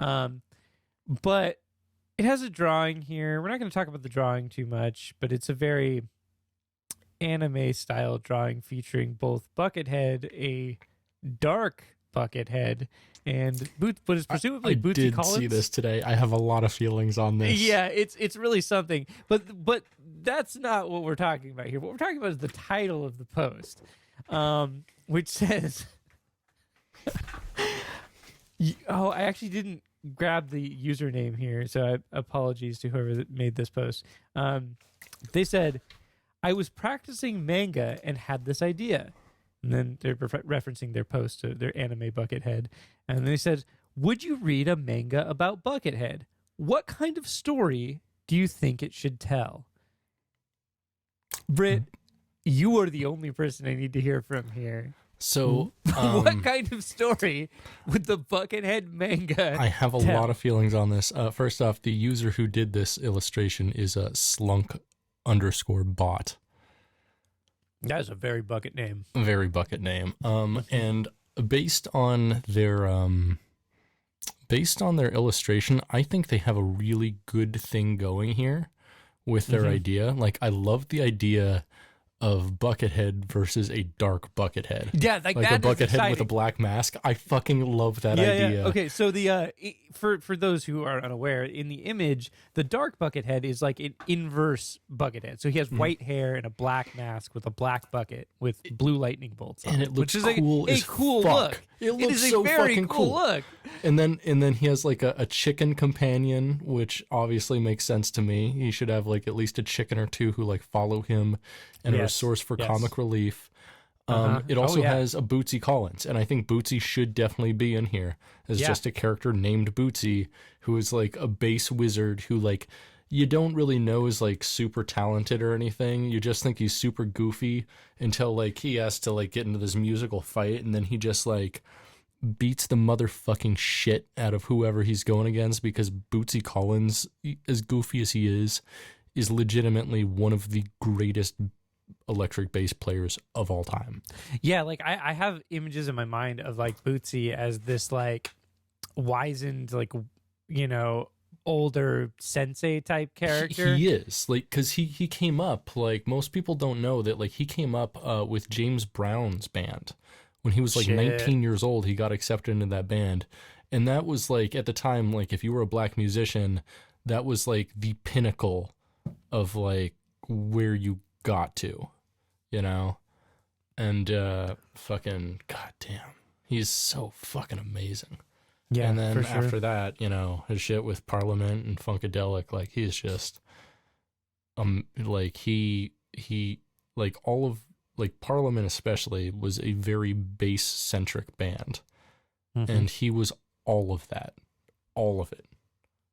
But it has a drawing here. We're not going to talk about the drawing too much, but it's a very anime style drawing featuring both Buckethead, a dark Buckethead, and what is presumably I Bootsy did Collins. see this today. I have a lot of feelings on this. Yeah, it's really something. But that's not what we're talking about here. What we're talking about is the title of the post, which says, I actually didn't grab the username here, so apologies to whoever that made this post. They said, I was practicing manga and had this idea. And then they're referencing their post to their anime Buckethead. And they said, would you read a manga about Buckethead? What kind of story do you think it should tell? Britt, you are the only person I need to hear from here. So, What kind of story would the Buckethead manga I have a tell? lot of feelings on this. First off, the user who did this illustration is a slunk_bot. That is a very bucket name. A very bucket name. And based on their illustration, I think they have a really good thing going here with their idea. Like, I love the idea of Buckethead versus a dark Buckethead. Yeah, Like that a is Buckethead exciting. with a black mask. I fucking love that idea. Yeah. Okay, so the for those who are unaware, in the image, the dark Buckethead is like an inverse Buckethead. So he has white hair and a black mask with a black bucket with blue lightning bolts on And it looks which is cool a as cool fuck. look. It looks is a so very fucking cool cool. look. And then he has like a chicken companion, which obviously makes sense to me. He should have like at least a chicken or two who like follow him and are a Yes, source for yes. comic relief. Uh-huh. It Oh, also yeah. has a Bootsy Collins, and I think Bootsy should definitely be in here as Yeah. just a character named Bootsy, who is like a base wizard who like you don't really know is like super talented or anything. You just think he's super goofy until like he has to like get into this musical fight, and then he just like beats the motherfucking shit out of whoever he's going against, because Bootsy Collins, as goofy as he is legitimately one of the greatest electric bass players of all time. Yeah, like I have images in my mind of like Bootsy as this like wizened, like, you know, older sensei type character. He is like, because he came up, like most people don't know that, like he came up with James Brown's band when he was like Shit. 19 years old. He got accepted into that band, and that was like at the time, like if you were a black musician, that was like the pinnacle of like where you got to, you know. And fucking goddamn, he's so fucking amazing. Yeah, And then for sure. after that, you know, his shit with Parliament and Funkadelic, like he's just like he like all of like Parliament especially was a very bass centric band. Mhm. And he was all of that. All of it.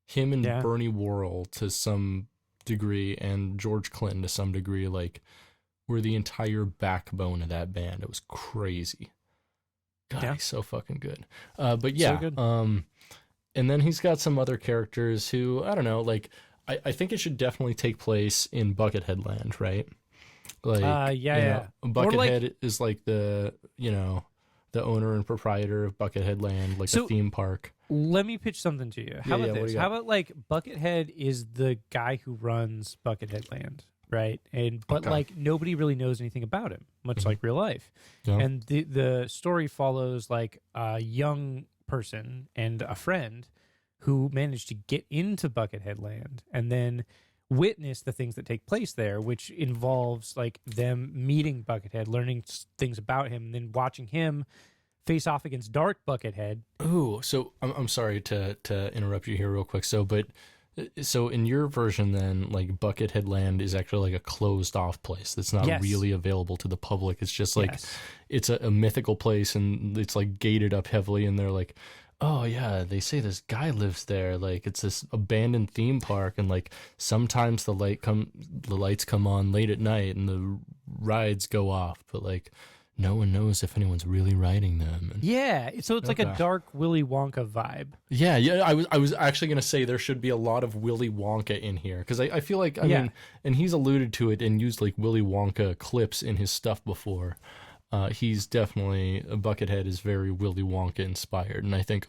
Him and Yeah. Bernie Worrell to some degree, and George Clinton to some degree, like were the entire backbone of that band. It was crazy. God, Yeah. he's so fucking good. But yeah, good. and then he's got some other characters who, I don't know, like I think it should definitely take place in Buckethead Land, right? Like, Yeah, you yeah. know, Or like- Buckethead is like the, you know, the owner and proprietor of Buckethead Land, like So- a theme park. Let me pitch something to you. How Yeah, about what do this? you How got? about like Buckethead is the guy who runs Buckethead Land, right? But Okay. like nobody really knows anything about him, much like real life. Yeah. And the story follows like a young person and a friend who managed to get into Buckethead Land and then witness the things that take place there, which involves like them meeting Buckethead, learning things about him, and then watching him face off against Dark Buckethead. Ooh, so I'm sorry to interrupt you here real quick. So in your version, then, like Buckethead Land is actually like a closed off place that's not Yes. really available to the public. It's just like Yes. it's a mythical place, and it's like gated up heavily. And they're like, oh yeah, they say this guy lives there. Like it's this abandoned theme park, and like sometimes the lights come on late at night, and the rides go off, but like no one knows if anyone's really riding them. And Yeah, so it's like a Okay. dark Willy Wonka vibe. yeah. I was actually gonna say there should be a lot of Willy Wonka in here, because I feel like I Yeah. mean, and he's alluded to it and used like Willy Wonka clips in his stuff before. He's definitely Buckethead is very Willy Wonka inspired, and I think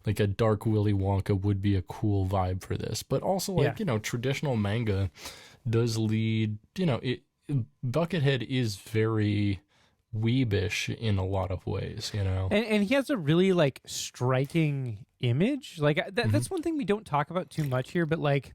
like a dark Willy Wonka would be a cool vibe for this. But also like Yeah. you know, traditional manga does lead, you know, Buckethead is very weebish in a lot of ways, you know. And he has a really like striking image. Like that's one thing we don't talk about too much here, but like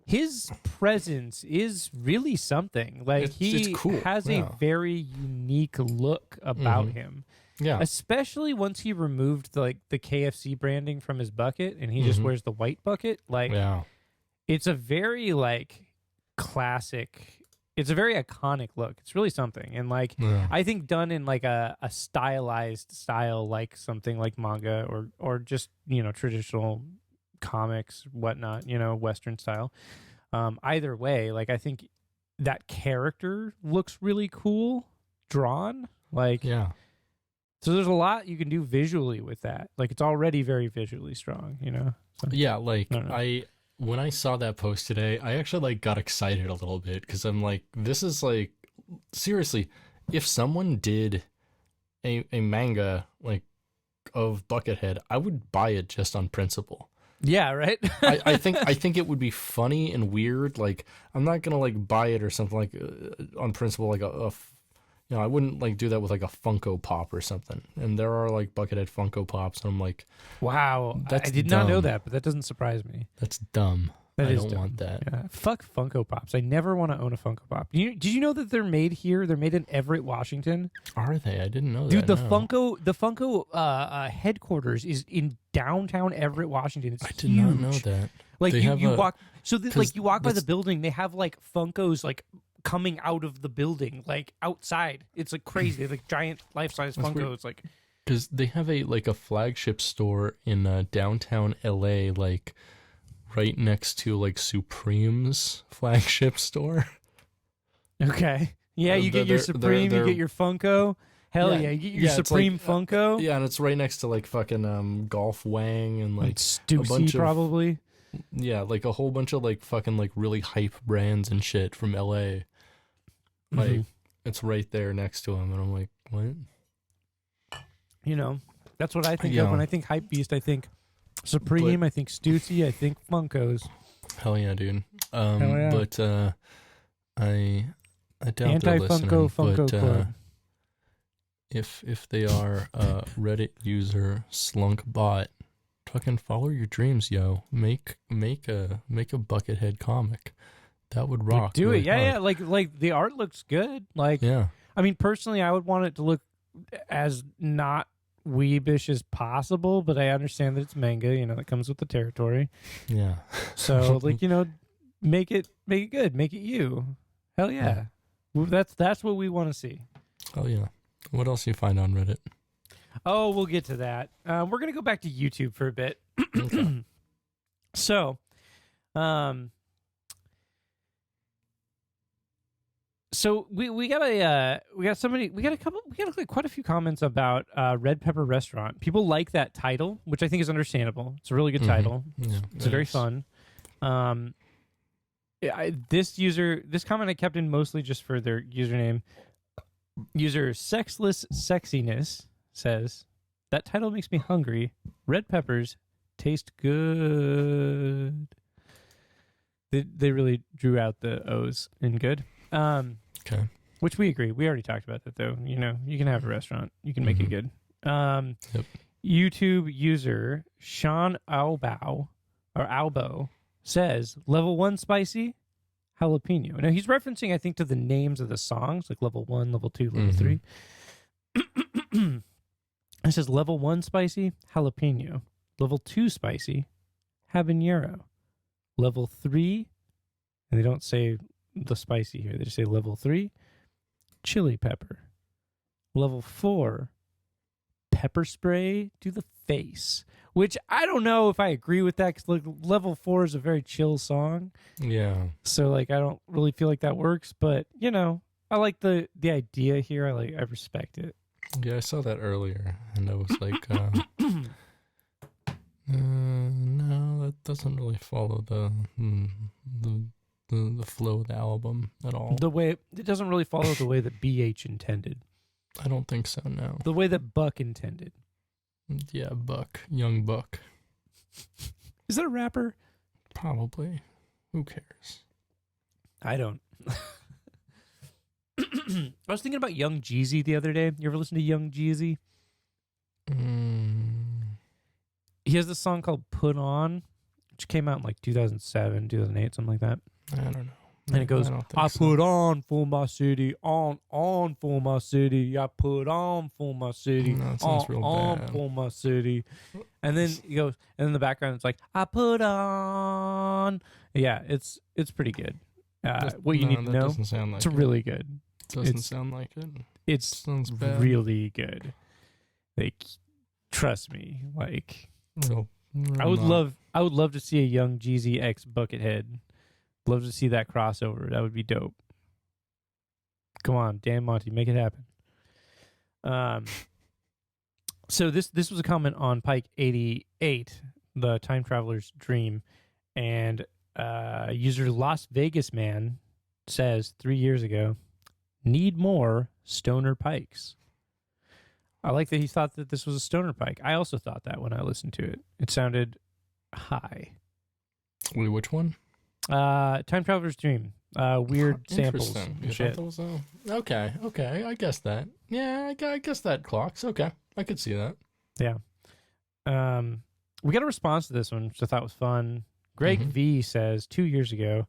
his presence is really something. Like It's he cool, has yeah. a very unique look about him. Yeah. Especially once he removed the KFC branding from his bucket and he just wears the white bucket. Like Yeah. it's a very like classic, it's a very iconic look. It's really something. And like Yeah. I think done in like a stylized style, like something like manga or just, you know, traditional comics, whatnot, you know, Western style. Either way, like I think that character looks really cool drawn. Like Yeah. so there's a lot you can do visually with that. Like it's already very visually strong, you know. So, Yeah, like I don't know. when I saw that post today, I actually like got excited a little bit, because I'm like, this is like seriously, if someone did a manga like of Buckethead, I would buy it just on principle. Yeah, right. I think it would be funny and weird. Like, I'm not gonna like buy it or something like on principle. Like I wouldn't like do that with like a Funko Pop or something. And there are like Buckethead Funko Pops, and I'm like, Wow, that's I did not know dumb. that, but that doesn't surprise me. That's dumb. That I is don't dumb. want that. Yeah. Fuck Funko Pops. I never want to own a Funko Pop. Did you know that they're made here? They're made in Everett, Washington. Are they? I didn't know Dude, that. the Funko headquarters is in downtown Everett, Washington. It's I did huge. not know that. Like They have you a- walk, like you walk by the that's- building. They have like Funkos like coming out of the building, like outside. It's like crazy. They have like giant life size That's Funkos. weird. Like Because they have a flagship store in downtown LA, like right next to like Supreme's flagship store. okay, yeah, you get your they're- Supreme, they're- you get your Funko. Hell Yeah, yeah, you get your yeah, it's Supreme like, Funko. Yeah, and it's right next to like fucking Golf Wang and like Stussy bunch of- probably. yeah, like a whole bunch of like fucking like really hype brands and shit from LA. Like Mhm. it's right there next to him, and I'm like, what? You know, that's what I think Yeah. of when I think Hype Beast. I think Supreme. I think Stussy. I think Funkos. Hell yeah, dude. Hell yeah. But I doubt Anti they're listening. Funko Funko but Club. if they are Reddit user Slunk Bot, fucking follow your dreams, yo. Make a Buckethead comic. That would rock. Like, do really it, yeah, hard. yeah. Like the art looks good. Like, Yeah. I mean, personally, I would want it to look as not weebish as possible, but I understand that it's manga. You know, that comes with the territory. Yeah. So, like, you know, make it good, make it you. Hell yeah, well, that's what we want to see. Oh yeah. What else you find on Reddit? Oh, we'll get to that. We're gonna go back to YouTube for a bit. Okay. So, we got like quite a few comments about Red Pepper Restaurant. People like that title, which I think is understandable. It's a really good Mhm. title. Yeah, It's it very is. fun. This comment I kept in mostly just for their username. User Sexless Sexiness says, that title makes me hungry. Red peppers taste good. They really drew out the O's in good. Okay. Which we agree. We already talked about that, though. You know, you can have a restaurant. You can make it good. Yep. YouTube user Sean Albo says, level 1 spicy, jalapeno. Now, he's referencing, I think, to the names of the songs, like level 1, level 2, level 3. It says level 1 spicy, jalapeno. Level 2 spicy, habanero. Level 3, and they don't say the spicy here. They just say level 3, chili pepper. Level 4, pepper spray to the face. Which I don't know if I agree with that, because level 4 is a very chill song. Yeah. So like I don't really feel like that works, but you know, I like the idea here. I respect it. Yeah, I saw that earlier, and I was like, no, that doesn't really follow the flow of the album at all. The way it doesn't really follow the way that BH intended. I don't think so. No. The way that Buck intended. Yeah, Buck, young Buck, Is that a rapper? probably. Who cares? I don't. I was thinking about Young Jeezy the other day. You ever listen to Young Jeezy? He has this song called Put On, which came out in like 2007, 2008, something like that. I don't know. And it goes, I, don't think I so. put on for my city, on for my city. I put on for my city, No, it sounds real on bad. for my city. And then he goes, and in the background it's like, I put on. Yeah, it's pretty good. What you need to that know, doesn't sound like it's it. really good. Doesn't it's- sound like it. It's Sounds bad. really good. Like, trust me. Like, Real I would not. love to see a Young Jeezy X Buckethead. Love to see that crossover. That would be dope. Come on, Dan Monty, make it happen. So this was a comment on Pike 88, the Time Traveler's Dream, and user Las Vegas Man says 3 years ago, need more stoner pikes. I like that he thought that this was a stoner pike. I also thought that when I listened to it. It sounded Wait, which one? Time Traveler's Dream. Weird samples Interesting. and shit. That was, okay. I guess that. Yeah, I guess that clocks. Okay, I could see that. Yeah. We got a response to this one, which I thought was fun. Greg V says 2 years ago,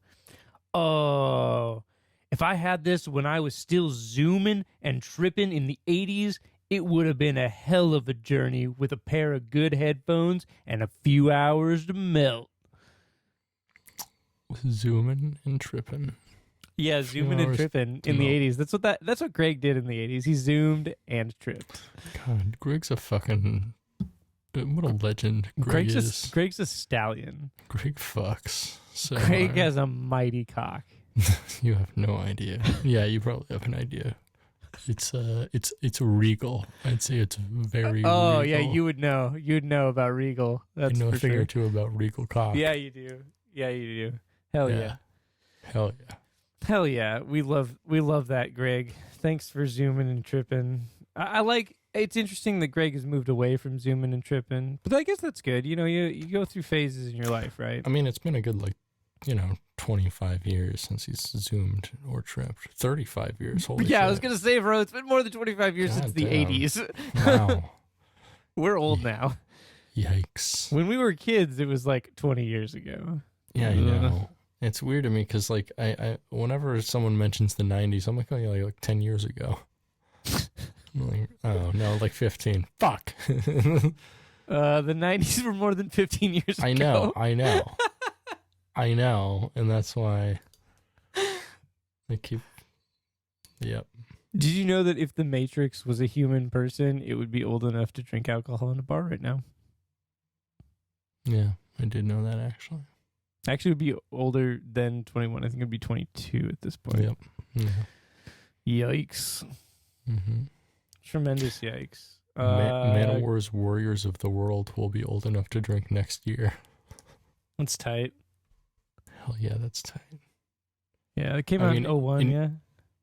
"Oh, if I had this when I was still zooming and tripping in the 80s, it would have been a hell of a journey with a pair of good headphones and a few hours to melt." Zooming and tripping. Yeah, zooming and tripping in the 80s. That's what Greg did in the 80s. He zoomed and tripped. God, Greg's a fucking... What a legend Greg is. Greg's a stallion. Greg fucks. So Greg has a mighty cock. You have no idea. Yeah, you probably have an idea. It's regal. I'd say it's very regal. Yeah, you would know. You'd know about regal. That's you know for a thing sure. or two about regal cock. Yeah, you do. Hell yeah. Hell yeah. Hell yeah. We love that, Greg. Thanks for zooming and tripping. I like. It's interesting that Greg has moved away from zooming and tripping, but I guess that's good. You know, you go through phases in your life, right? I mean, it's been a good 25 years since he's zoomed or tripped. 35 years. Holy shit. I was gonna say, bro, it's been more than 25 years God since the damn. 80s. Wow. We're old now. Yikes. When we were kids, it was like 20 years ago. Yeah, I know. It's weird to me because I whenever someone mentions the 90s, I'm like, oh yeah, like 10 years ago. I'm like, oh no, like 15. Fuck. The 90s were more than 15 years ago. I know, and that's why they keep. Yep. Did you know that if the Matrix was a human person, it would be old enough to drink alcohol in a bar right now? Yeah, I did know that actually. Actually, it would be older than 21. I think it would be 22 at this point. Yep. Yeah. Yikes. Mm-hmm. Tremendous yikes. Manowar's Warriors of the World will be old enough to drink next year. That's tight. Hell yeah, that's tight. Yeah, it came out in 01, yeah.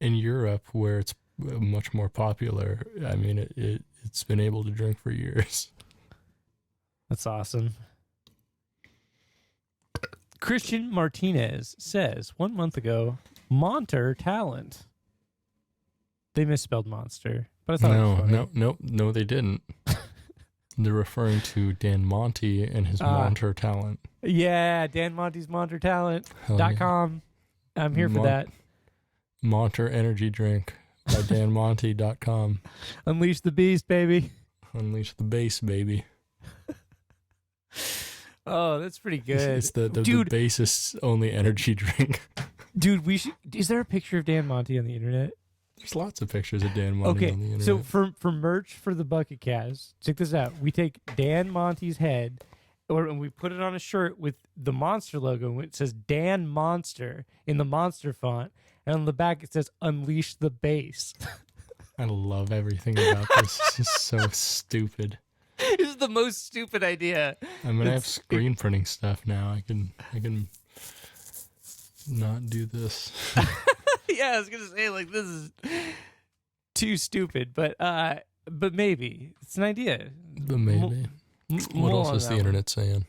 In Europe, where it's much more popular, I mean, it's been able to drink for years. That's awesome. Christian Martinez says, 1 month ago, Monter talent. They misspelled monster, but I thought it was funny. No, they didn't. They're referring to Dan Monty and his Monter talent. Yeah, Dan Monty's Monter Talent.com. Yeah. I'm here for that. Monter Energy Drink by danmonty.com. Unleash the beast, baby. Unleash the bass, baby. Oh, that's pretty good. It's the bassist's only energy drink. Dude, is there a picture of Dan Monty on the internet? There's lots of pictures of Dan Monty on the internet. So for merch for the Bucketcast, check this out. We take Dan Monty's head, and we put it on a shirt with the Monster logo, and it says Dan Monster in the Monster font, and on the back it says Unleash the Bass. I love everything about this. It's just so stupid. This is the most stupid idea. I'm gonna have screen printing stuff now. I can not do this. Yeah, I was gonna say, like, this is too stupid, but maybe it's an idea. But maybe. What else is the internet saying?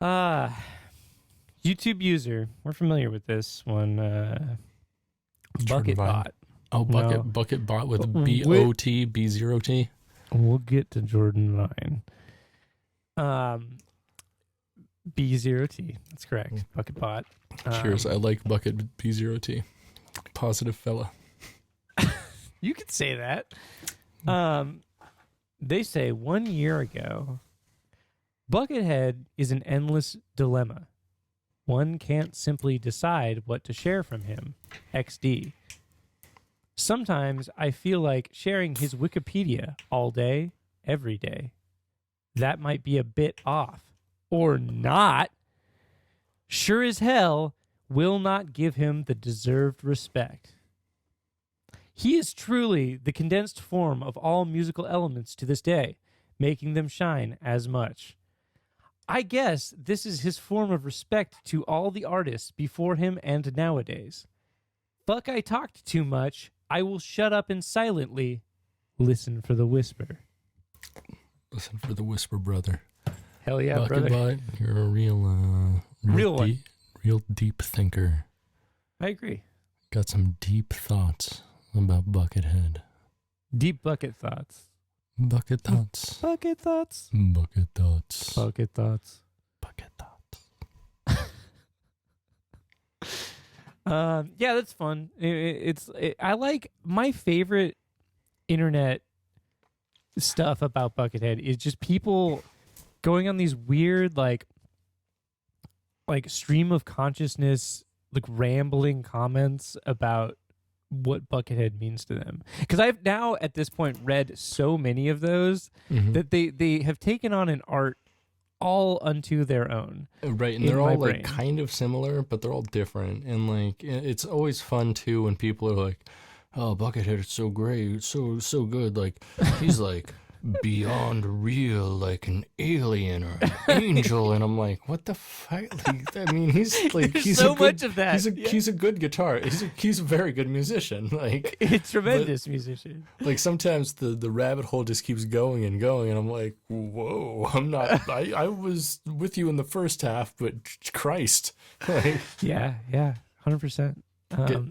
YouTube user. We're familiar with this one. Bucketbot. Oh, Bucketbot with B-O-T, B-0-T. We'll get to Jordan Vine. B0T. That's correct. Bucketbot. Cheers. I like Bucket B0T. Positive fella. You could say that. They say 1 year ago, Buckethead is an endless dilemma. One can't simply decide what to share from him. XD. Sometimes I feel like sharing his Wikipedia all day, every day. That might be a bit off. Or not. Sure as hell will not give him the deserved respect. He is truly the condensed form of all musical elements to this day, making them shine as much. I guess this is his form of respect to all the artists before him and nowadays. Fuck, I talked too much. I will shut up and silently listen for the whisper. Listen for the whisper, brother. Hell yeah, Bucket brother. Butt, you're a real deep thinker. I agree. Got some deep thoughts about Buckethead. Deep bucket thoughts. Bucket thoughts. Bucket thoughts. Bucket thoughts. Bucket thoughts. Bucket thoughts. Yeah, that's fun. I like my favorite internet stuff about Buckethead is just people going on these weird like stream of consciousness, like rambling comments about what Buckethead means to them. Because I've now at this point read so many of those that they have taken on an art all unto their own. Right, and they're all like kind of similar, but they're all different. And like it's always fun too when people are like, "Oh, Buckethead is so great, so good. Like he's like beyond real, like an alien or an angel." And I'm like, "What the fuck?" Like, I mean, he's like he's so a good, much of that. He's a good guitar. He's a very good musician. Like it's tremendous musician. Like sometimes the rabbit hole just keeps going and going, and I'm like, whoa, I'm not. I was with you in the first half, but Christ, like, yeah, 100%.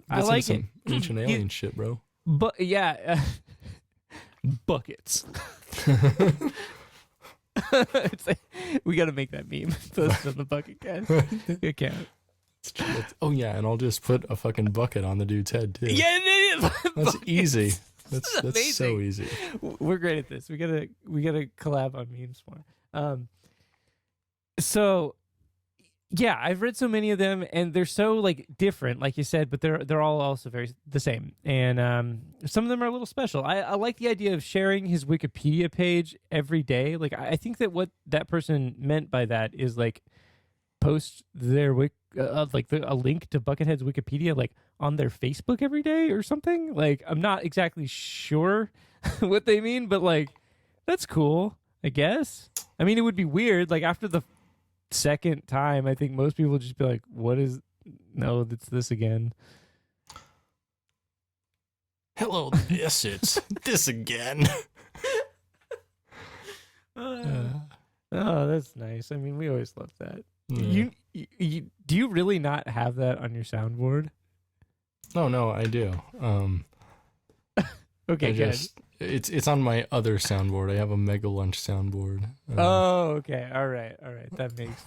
I like some ancient alien shit, bro. But yeah, buckets. It's like, we got to make that meme. Post on the Bucketcast account. Oh yeah, and I'll just put a fucking bucket on the dude's head too. Yeah, it is. That's easy. That's so easy. We're great at this. We gotta collab on memes more. So yeah, I've read so many of them, and they're so like different, like you said, but they're all also very the same. And some of them are a little special. I like the idea of sharing his Wikipedia page every day. Like I think that what that person meant by that is like post their a link to Buckethead's Wikipedia like on their Facebook every day or something. Like I'm not exactly sure what they mean, but like that's cool, I guess. I mean, it would be weird like after the second time. I think most people would just be like, what is it's this again. Hello, it's this again. Oh, that's nice. I mean, we always love that. Yeah. You do you really not have that on your soundboard? No, I do. Okay, good. It's on my other soundboard. I have a Mega Lunch soundboard. Oh, okay. All right. That makes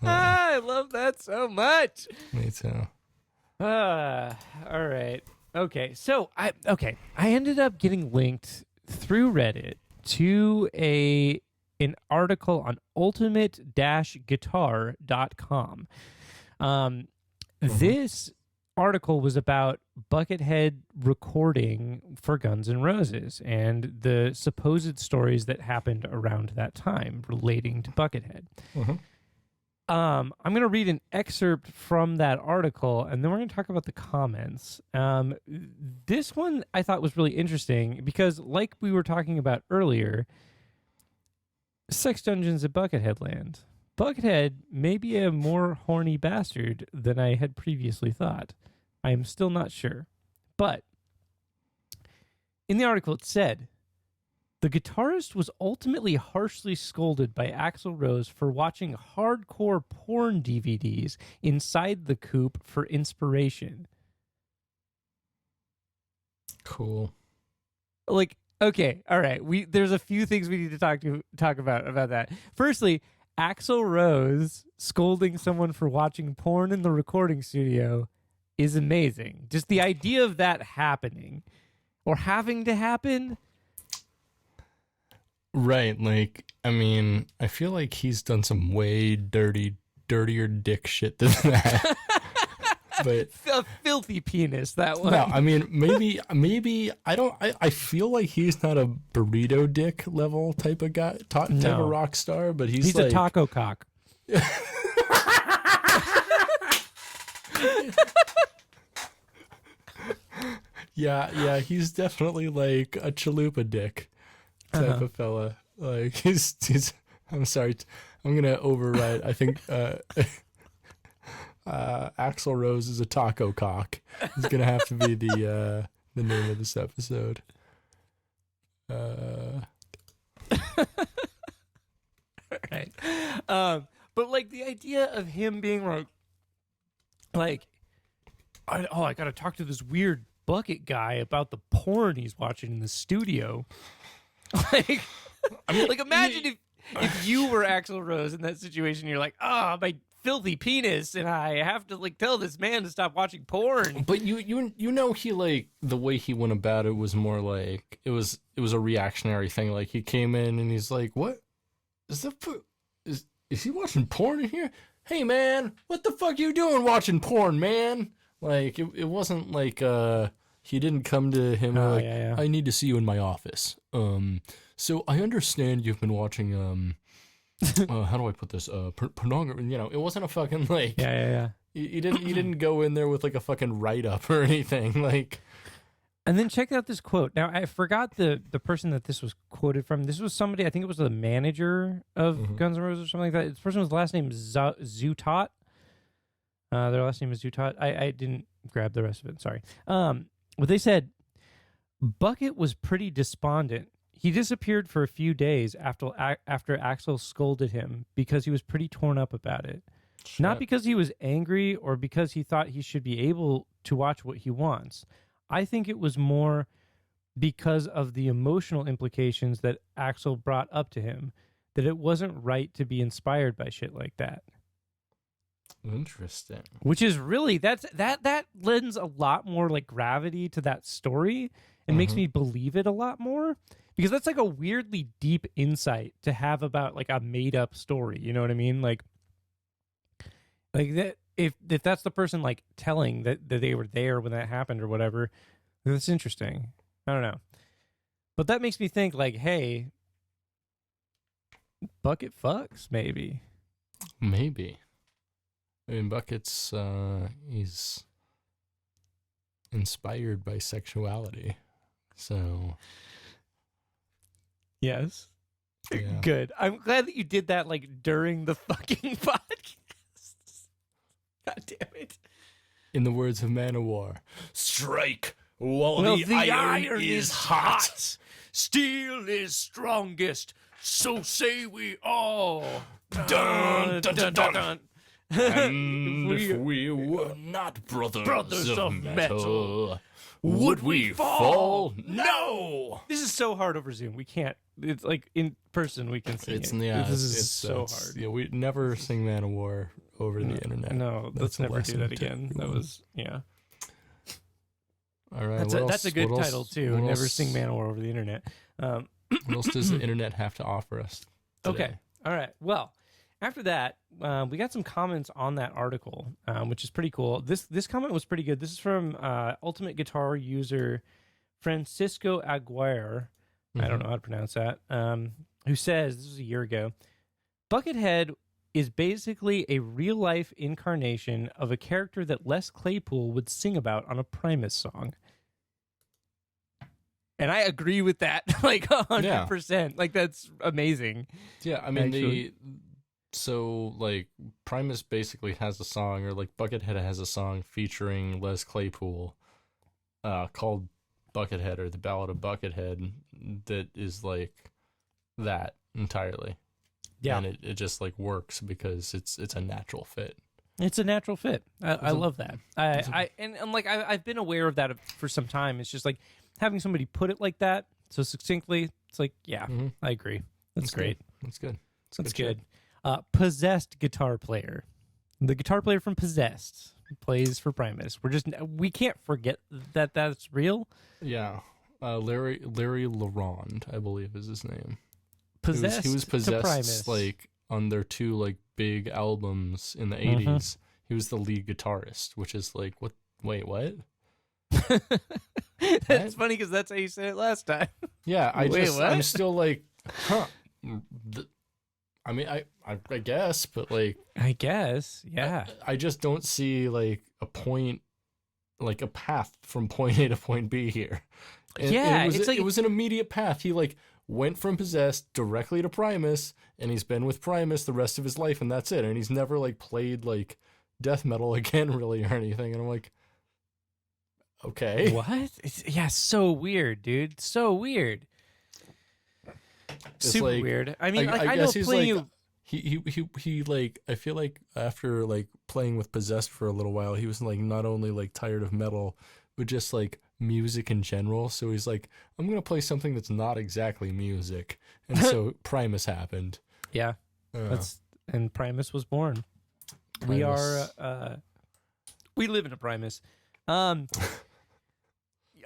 I love that so much. Me too. All right. Okay. So I ended up getting linked through Reddit to an article on ultimate-guitar.com. This article was about Buckethead recording for Guns N' Roses and the supposed stories that happened around that time relating to Buckethead. Mm-hmm. I'm going to read an excerpt from that article, and then we're going to talk about the comments. This one I thought was really interesting because, like we were talking about earlier, sex dungeons at Buckethead Land. Buckethead may be a more horny bastard than I had previously thought. I am still not sure. But in the article it said, the guitarist was ultimately harshly scolded by Axl Rose for watching hardcore porn DVDs inside the coupe for inspiration. Cool. Like, okay, all right. There's a few things we need to talk about that. Firstly, Axl Rose scolding someone for watching porn in the recording studio is amazing. Just the idea of that happening or having to happen. Right. Like, I mean, I feel like he's done some way dirtier dick shit than that. But a filthy penis, that one. No, I mean, maybe I feel like he's not a burrito dick level type of guy, type of rock star, but he's like, a taco cock. Yeah, he's definitely like a chalupa dick type of fella. Like he's I'm sorry, I'm gonna override. I think Axl Rose is a taco cock. It's gonna have to be the name of this episode. Right. But like the idea of him being like, I got to talk to this weird bucket guy about the porn he's watching in the studio. Like, I mean, like imagine if you were Axl Rose in that situation, you're like, my filthy penis, and I have to like tell this man to stop watching porn. But you know he like the way he went about it was more like it was a reactionary thing. Like he came in and he's like, "What is that? Is he watching porn in here? Hey man, what the fuck you doing watching porn, man?" Like it wasn't like he didn't come to him like, yeah. "I need to see you in my office." So I understand you've been watching how do I put this? Pornography. You know, it wasn't a fucking like. Yeah. You didn't go in there with like a fucking write up or anything like. And then check out this quote. Now I forgot the person that this was quoted from. This was somebody, I think it was the manager of Guns N' Roses or something like that. This person's last name is Zutot. Their last name is Zutot. I didn't grab the rest of it. Sorry. What they said, Bucket was pretty despondent. He disappeared for a few days after Axl scolded him because he was pretty torn up about it. Shit. Not because he was angry or because he thought he should be able to watch what he wants. I think it was more because of the emotional implications that Axl brought up to him, that it wasn't right to be inspired by shit like that. Interesting. Which is really that lends a lot more like gravity to that story and makes me believe it a lot more, because that's like a weirdly deep insight to have about like a made up story. You know what I mean? Like that if that's the person like telling that they were there when that happened or whatever, that's interesting. I don't know. But that makes me think like, hey, Bucket fucks maybe. Maybe. I mean, Bucket's he's inspired by sexuality, so yes, yeah. Good. I'm glad that you did that like during the fucking podcast. God damn it! In the words of Manowar, strike while Well, the iron is hot. Steel is strongest. So say we all. Dun, dun, dun, dun, dun. And if we were not brothers of metal, would we fall? No! This is so hard over Zoom. We can't. It's like in person we can sing It's it. yeah, This is it's so hard. Yeah, we never sing Manowar over the internet. No, let's That's a never do lesson that to again. That everyone. was All right, That's a good what title too. what Never else- sing Manowar over the internet. What else does the internet have to offer us today? Okay. All right. Well, after that, we got some comments on that article, which is pretty cool. This comment was pretty good. This is from Ultimate Guitar user Francisco Aguirre. I don't know how to pronounce that. Who says, this was a year ago, Buckethead is basically a real-life incarnation of a character that Les Claypool would sing about on a Primus song. And I agree with that, like 100%. Like, that's amazing. Yeah, I mean, Actually. so like Primus basically has a song, or like Buckethead has a song featuring Les Claypool called Buckethead, or the Ballad of Buckethead, that is like that entirely. Yeah. And it just like works because it's a natural fit. It's a natural fit. I love that. And like I've been aware of that for some time. It's just like having somebody put it like that so succinctly. It's like, yeah, I agree. That's great. That's good. That's good. Possessed guitar player. The guitar player from Possessed plays for Primus. We can't forget that that's real. Yeah. Larry LaRonde, I believe, is his name. Possessed. He was to possessed Primus. like on their two like big albums in the 80s. He was the lead guitarist, which is like what? Wait, what? That's funny because that's how you said it last time. Yeah, What? I'm still like, huh. I mean, I guess, but like, I guess, yeah. I just don't see like a point, like a path from point A to point B here. And Yeah, it it's like- was an immediate path. He like went from Possessed directly to Primus, and he's been with Primus the rest of his life, and that's it. And he's never like played like death metal again, really, or anything. And I'm like, okay, What? So weird, dude. So weird. Super like, weird. I mean, I I know guess he's playing. like he like I feel like after like playing with Possessed for a little while, he was like not only like tired of metal, but just like music in general. So he's like, I'm gonna play something that's not exactly music, and so Primus happened. Yeah, and Primus was born. We Primus. are we live in a Primus.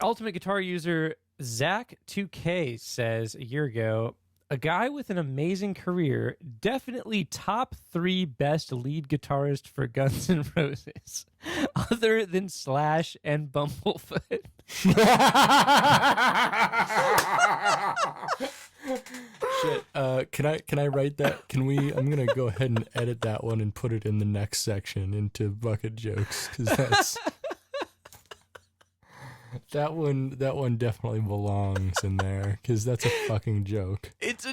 Ultimate Guitar user Zach2K says a year ago, a guy with an amazing career, definitely top 3 best lead guitarist for Guns N' Roses, other than Slash and Bumblefoot. Shit. Can I write that? I'm gonna go ahead and edit that one and put it in the next section into bucket jokes, because that's that one definitely belongs in there, because that's a fucking joke. It's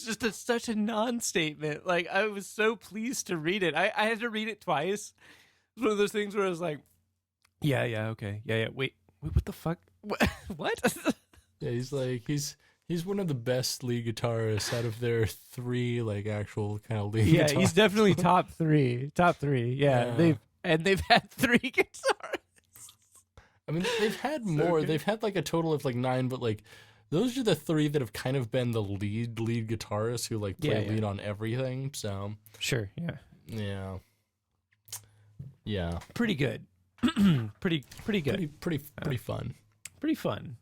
just such a non-statement. Like, I was so pleased to read it. I had to read it twice. It's one of those things where I was like, yeah, okay, yeah. Wait, what the fuck? What? Yeah, he's one of the best lead guitarists out of their 3 like actual kind of lead. Yeah, guitarists. he's definitely top three. Yeah, they've had 3 guitarists. I mean, they've had more. good. They've had like a total of like 9, but like those are the 3 that have kind of been the lead guitarists who like play lead on everything. So Sure, yeah. Pretty good. pretty good. Pretty fun. Pretty fun.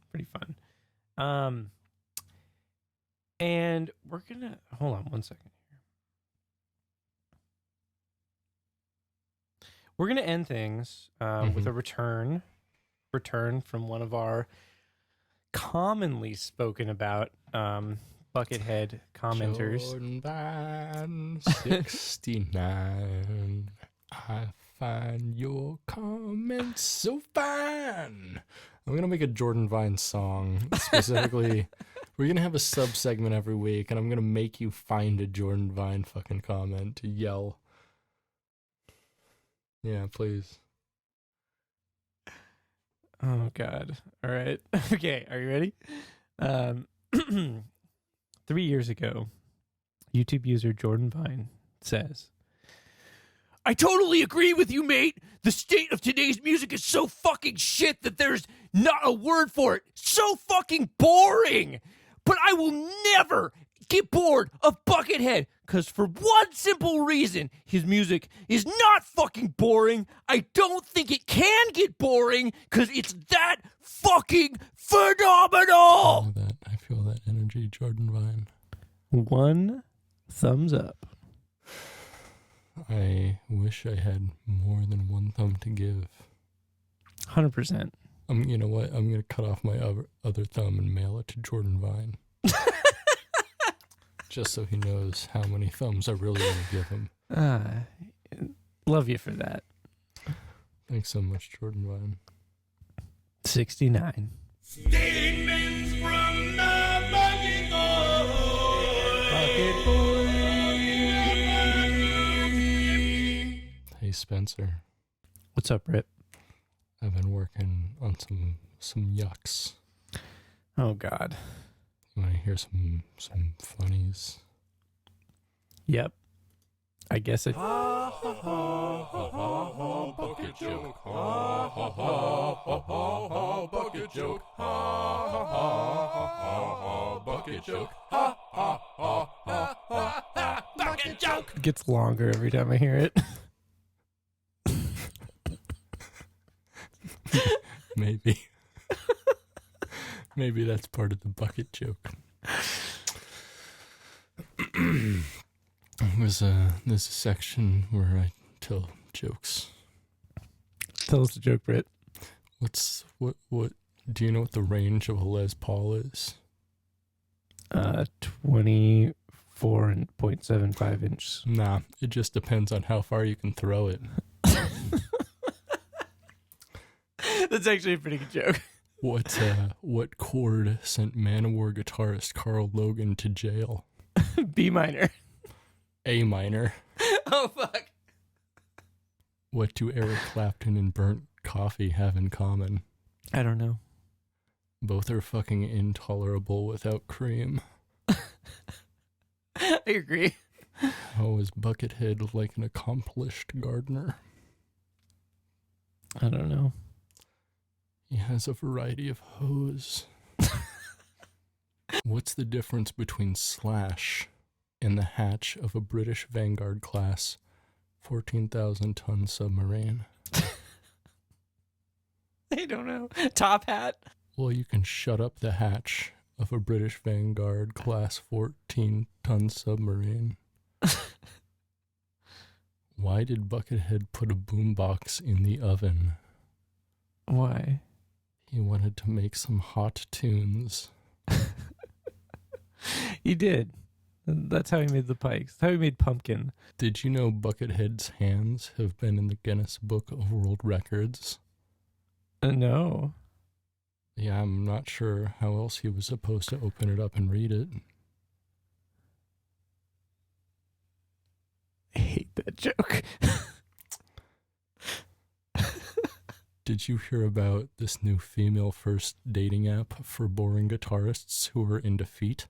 And we're gonna hold on one second here. We're gonna end things with a return from one of our commonly spoken about Buckethead commenters. Jordan Vine 69. I find your comments so fine. I'm gonna make a Jordan Vine song specifically. We're gonna have a sub segment every week, and I'm gonna make you find a Jordan Vine fucking comment to yell. Yeah, please. Oh God! All right. Okay. Are you ready? 3 years ago, YouTube user Jordan Vine says, I totally agree with you, mate. The state of today's music is so fucking shit that there's not a word for it. So fucking boring. But I will never get bored of Buckethead, because for one simple reason, his music is not fucking boring. I don't think it can get boring, because it's that fucking phenomenal. I feel that energy, Jordan Vine. 1 thumbs up. I wish I had more than 1 thumb to give. 100%. You know what? I'm gonna cut off my other thumb and mail it to Jordan Vine, just so he knows how many thumbs I really want to give him. Love you for that. Thanks so much, Jordan Vine. 69. Statements from the Bucket Boy. Hey Spencer, What's up, Rip? I've been working on some yucks. Oh God. You want to hear some funnies? Yep. I guess it. Bucket joke. Bucket joke. Bucket joke. Bucket joke. It gets longer every time I hear it. Maybe. Maybe that's part of the bucket joke. There's a section where I tell jokes. Tell us the joke, Britt. What do you know what the range of a Les Paul is? 24.75 inches. Nah, it just depends on how far you can throw it. That's actually a pretty good joke. What chord sent Manowar guitarist Carl Logan to jail? B minor. A minor. Oh fuck. What do Eric Clapton and burnt coffee have in common? I don't know. Both are fucking intolerable without cream. I agree. How is Buckethead like an accomplished gardener? I don't know. He has a variety of hoes. What's the difference between Slash and the hatch of a British Vanguard class 14,000-ton submarine? I don't know. Top hat. Well, you can shut up the hatch of a British Vanguard class 14-ton submarine. Why did Buckethead put a boombox in the oven? Why? He wanted to make some hot tunes. He did. That's how he made the pikes. That's how he made pumpkin. Did you know Buckethead's hands have been in the Guinness Book of World Records? No. Yeah, I'm not sure how else he was supposed to open it up and read it. I hate that joke. Did you hear about this new female first dating app for boring guitarists who are into feet?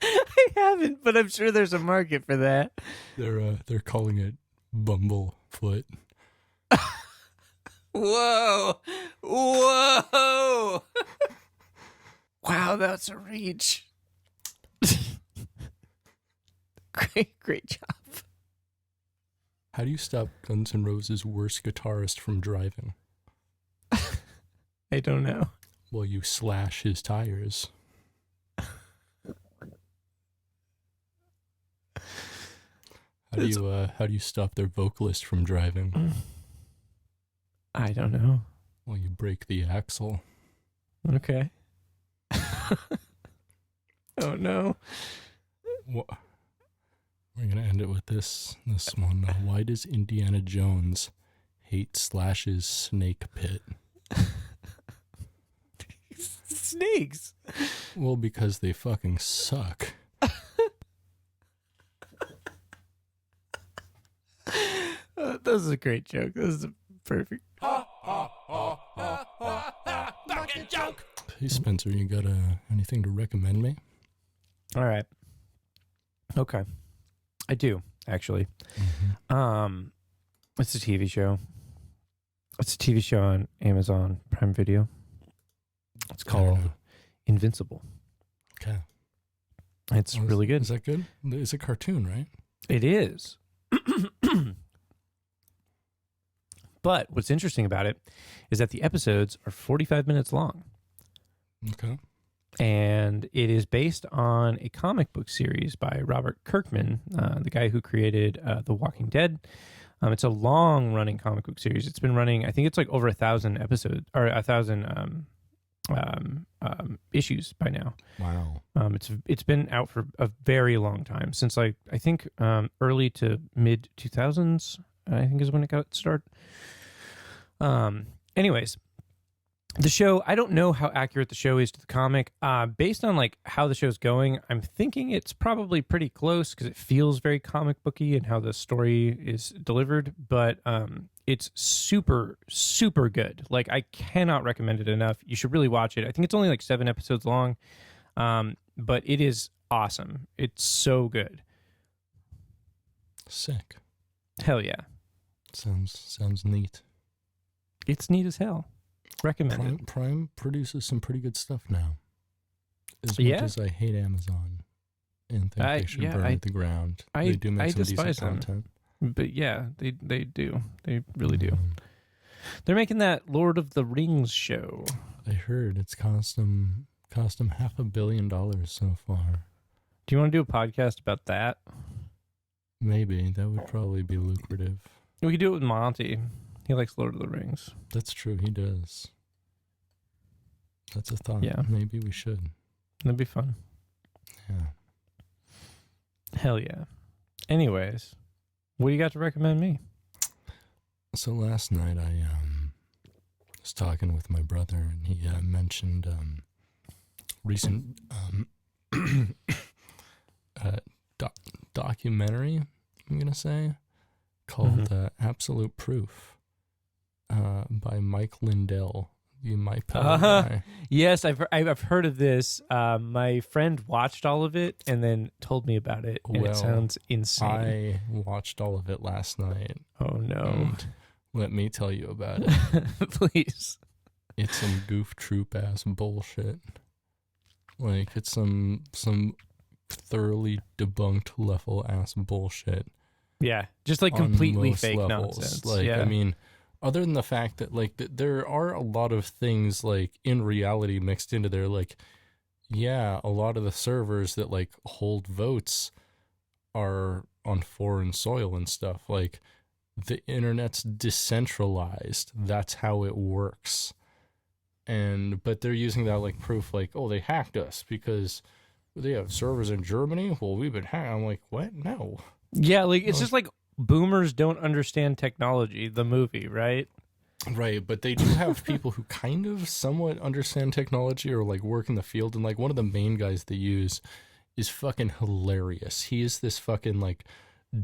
I haven't, but I'm sure there's a market for that. They're calling it Bumblefoot. Whoa. Whoa. Wow, that's a reach. Great job. How do you stop Guns N' Roses' worst guitarist from driving? I don't know. Well, you slash his tires. How do you stop their vocalist from driving? I don't know. Well, you break the axle. Okay. Oh no. What? We're gonna end it with this one. Why does Indiana Jones hate Slash's snake pit? Snakes. Well, because they fucking suck. That was a great joke. That was perfect. Bucket joke. Hey Spencer, you got anything to recommend me? All right. Okay. I do, actually. Mm-hmm. It's a TV show. It's a TV show on Amazon Prime Video. It's called Invincible. Okay. It's really good. Is that good? It's a cartoon, right? It is. But what's interesting about it is that the episodes are 45 minutes long. Okay. And it is based on a comic book series by Robert Kirkman, the guy who created The Walking Dead. It's a long-running comic book series. It's been running, I think it's like over 1,000 episodes, or 1,000 issues by now. Wow. It's been out for a very long time, since like I think early to mid 2000s. I think is when it got started. Anyways, the show, I don't know how accurate the show is to the comic. Based on like how the show's going, I'm thinking it's probably pretty close because it feels very comic booky and how the story is delivered. But it's super, super good. Like I cannot recommend it enough. You should really watch it. I think it's only like 7 episodes long, but it is awesome. It's so good. Sick. Hell yeah. Sounds neat. It's neat as hell. Recommend it. Prime produces some pretty good stuff now. As much Yeah? as I hate Amazon and think they should burn to the ground, they do make some decent content. But yeah, they do. They really do. Um, They're making that Lord of the Rings show. I heard it's cost them $500 million so far. Do you want to do a podcast about that? Maybe that would probably be lucrative. We could do it with Monty. He likes Lord of the Rings. That's true. He does. That's a thought. Yeah. Maybe we should. That'd be fun. Yeah. Hell yeah. Anyways, what do you got to recommend me? So last night I was talking with my brother, and he mentioned recent documentary, I'm going to say, called Absolute Proof by Mike Lindell, You might guy. Yes, I've heard of this. My friend watched all of it and then told me about it, and it sounds insane. I watched all of it last night. Oh no! Let me tell you about it. Please. It's some goof troop ass bullshit. Like, it's some thoroughly debunked level ass bullshit. Yeah, just like completely fake levels. nonsense. Like, yeah. I mean, other than the fact that like there are a lot of things like in reality mixed into there. Like, yeah, a lot of the servers that like hold votes are on foreign soil and stuff. Like, the internet's decentralized. That's how it works. But they're using that like proof, like, oh, they hacked us because they have servers in Germany. Well, we've been hacked. I'm like, what? No. Yeah, like it's just like boomers don't understand technology, the movie, right? Right, but they do have people who kind of somewhat understand technology or like work in the field, and like one of the main guys they use is fucking hilarious. He is this fucking like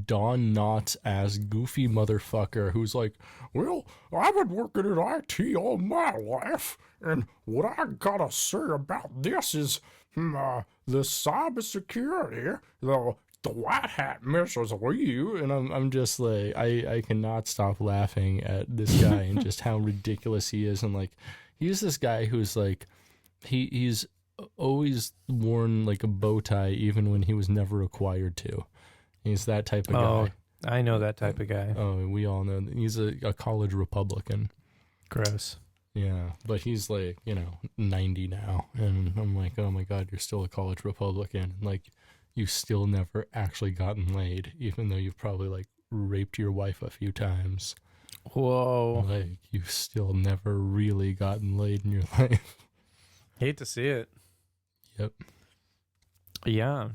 Don Knotts ass goofy motherfucker who's like, well, I've been working in IT all my life, and what I gotta say about this is the cybersecurity, the white hat misses you. And I'm just like, I cannot stop laughing at this guy and just how ridiculous he is. And like, he's this guy who's like, he's always worn like a bow tie even when he was never required to. He's that type of guy. I know that type of guy. Oh, we all know. He's a college Republican. Gross. Yeah, but he's like, 90 now. And I'm like, oh my God, you're still a college Republican. And like, you've still never actually gotten laid, even though you've probably like raped your wife a few times. Whoa. Like, you've still never really gotten laid in your life. Hate to see it. Yep. Yeah.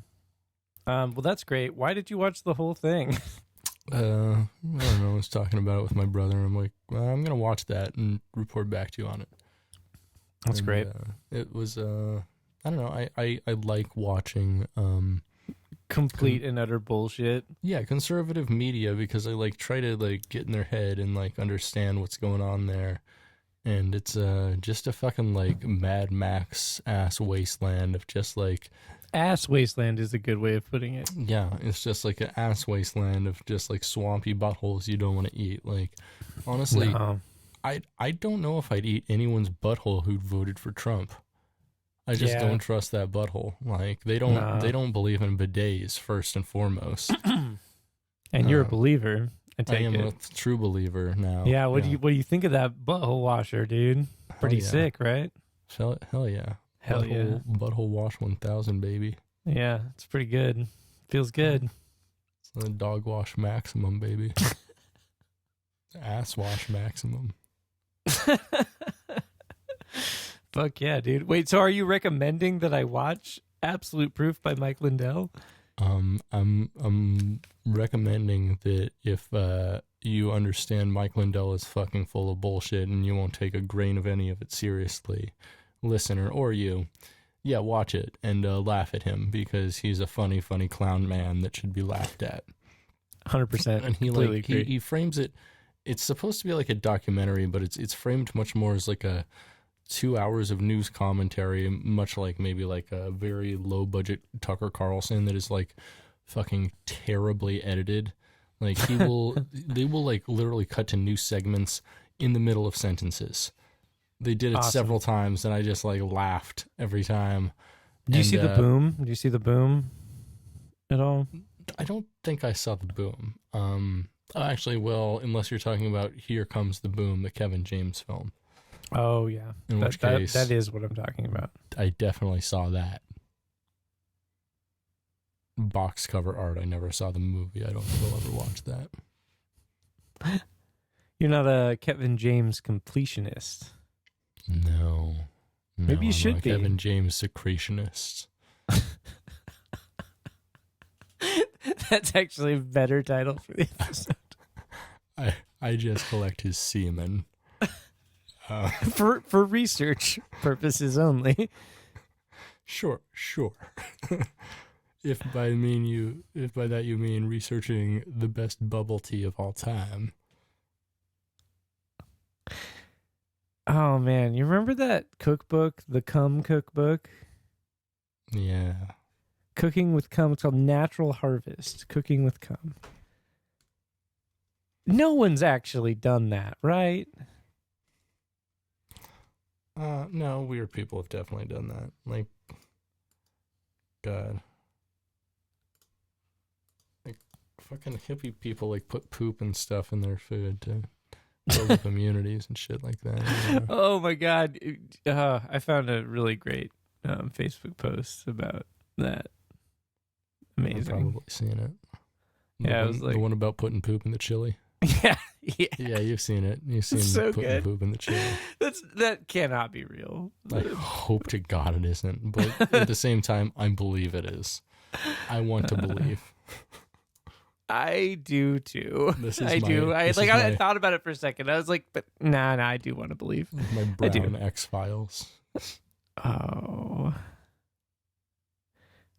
Well, that's great. Why did you watch the whole thing? I don't know. I was talking about it with my brother. I'm like, well, I'm going to watch that and report back to you on it. That's great. It was, I don't know. I like watching, complete and utter bullshit. Yeah, conservative media, because I like try to like get in their head and like understand what's going on there. And it's just a fucking like Mad Max ass wasteland of just like ass wasteland is a good way of putting it. Yeah, it's just like an ass wasteland of just like swampy buttholes you don't want to eat. Like, honestly, No. I don't know if I'd eat anyone's butthole who voted for Trump. I just don't trust that butthole. Like, they don't believe in bidets first and foremost. And you're a believer. I am a true believer now. Yeah, what do you think of that butthole washer, dude? Pretty sick, right? Hell yeah. Hell yeah. Butthole wash 1000, baby. Yeah, it's pretty good. Feels good. It's a dog wash maximum, baby. Ass wash maximum. Fuck yeah, dude. Wait, so are you recommending that I watch Absolute Proof by Mike Lindell? I'm recommending that if you understand Mike Lindell is fucking full of bullshit and you won't take a grain of any of it seriously, listener or you, watch it and laugh at him, because he's a funny clown man that should be laughed at. 100%. And he frames it. It's supposed to be like a documentary, but it's framed much more as like a 2 hours of news commentary, much like maybe like a very low budget Tucker Carlson that is like fucking terribly edited. Like they will like literally cut to new segments in the middle of sentences. They did it several times, and I just like laughed every time. Do you see the boom? Do you see the boom at all? I don't think I saw the boom. Actually, well, unless you're talking about Here Comes the Boom, the Kevin James film. Oh, yeah. In which case, that is what I'm talking about. I definitely saw that. Box cover art. I never saw the movie. I don't think I'll ever watch that. You're not a Kevin James completionist. No. Maybe you should be. Kevin James secretionist. That's actually a better title for the episode. I just collect his semen. For research purposes only. Sure. If by that you mean researching the best bubble tea of all time. Oh man, you remember that cookbook, the Cum cookbook? Yeah. Cooking with Cum. It's called Natural Harvest. Cooking with Cum. No one's actually done that, right? No, weird people have definitely done that. Like, God. Like, fucking hippie people, like, put poop and stuff in their food to build up immunities and shit like that. You know? Oh my God. I found a really great Facebook post about that. Amazing. I've probably seen it. Yeah, it was like the one about putting poop in the chili. Yeah. Yeah, you've seen it. You've seen so putting good. poop in the chili. That cannot be real. I hope to God it isn't, but at the same time, I believe it is. I want to believe. I do too. I thought about it for a second. I was like, but nah, I do want to believe. My Brown X-Files. Oh.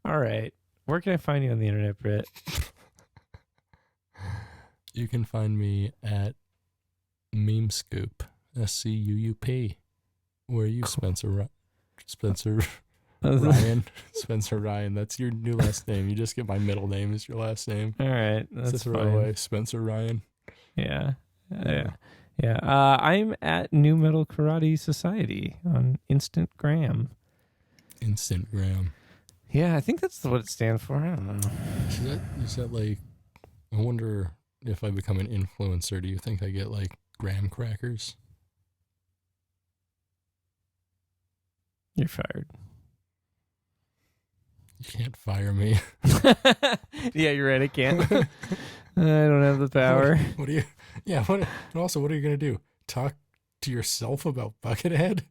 All right. Where can I find you on the internet, Britt? You can find me at Meme Scoop, SCUUP. Where are you, Spencer Ryan? Spencer Ryan. That's your new last name. You just get my middle name as your last name. All right, that's fine. Away. Spencer Ryan. Yeah. I'm at New Metal Karate Society on Instagram. Instagram. Yeah, I think that's what it stands for. I don't know. Is that like? I wonder if I become an influencer. Do you think I get like graham crackers? You're fired. You can't fire me. Yeah, you're right. I can't. I don't have the power. What do you? Yeah. What? And also, what are you gonna do? Talk to yourself about Buckethead?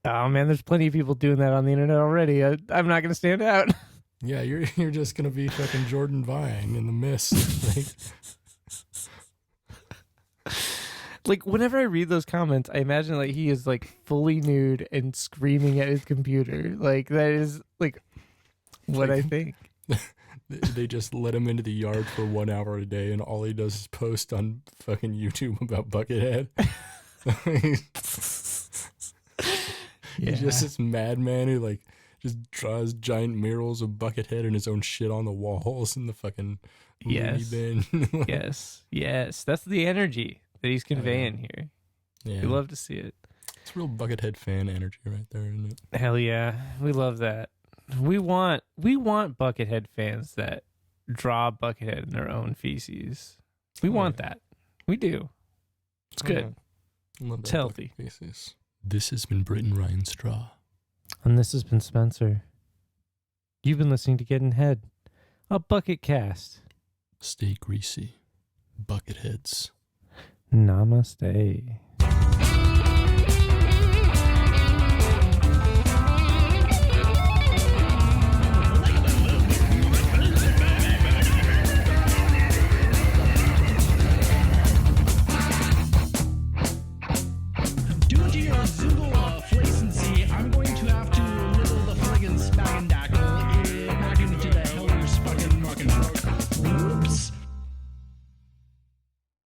Oh man, there's plenty of people doing that on the internet already. I'm not gonna stand out. Yeah, you're just gonna be fucking Jordan Vine in the mist. Like whenever I read those comments, I imagine like he is like fully nude and screaming at his computer. Like that is like what I think. They just let him into the yard for 1 hour a day, and all he does is post on fucking YouTube about Buckethead. Yeah. He's just this madman who like just draws giant murals of Buckethead and his own shit on the walls in the fucking Yes. bin. Yes. That's the energy that he's conveying here. Yeah. We love to see it. It's real Buckethead fan energy right there, isn't it? Hell yeah. We love that. We want Buckethead fans that draw Buckethead in their own feces. We want that. We do. It's good. Love It's that healthy. Feces. This has been Britton Ryan Straw. And this has been Spencer. You've been listening to Gettin' Head, a Bucketcast. Stay greasy, Bucketheads. Namaste. Do it to yourself.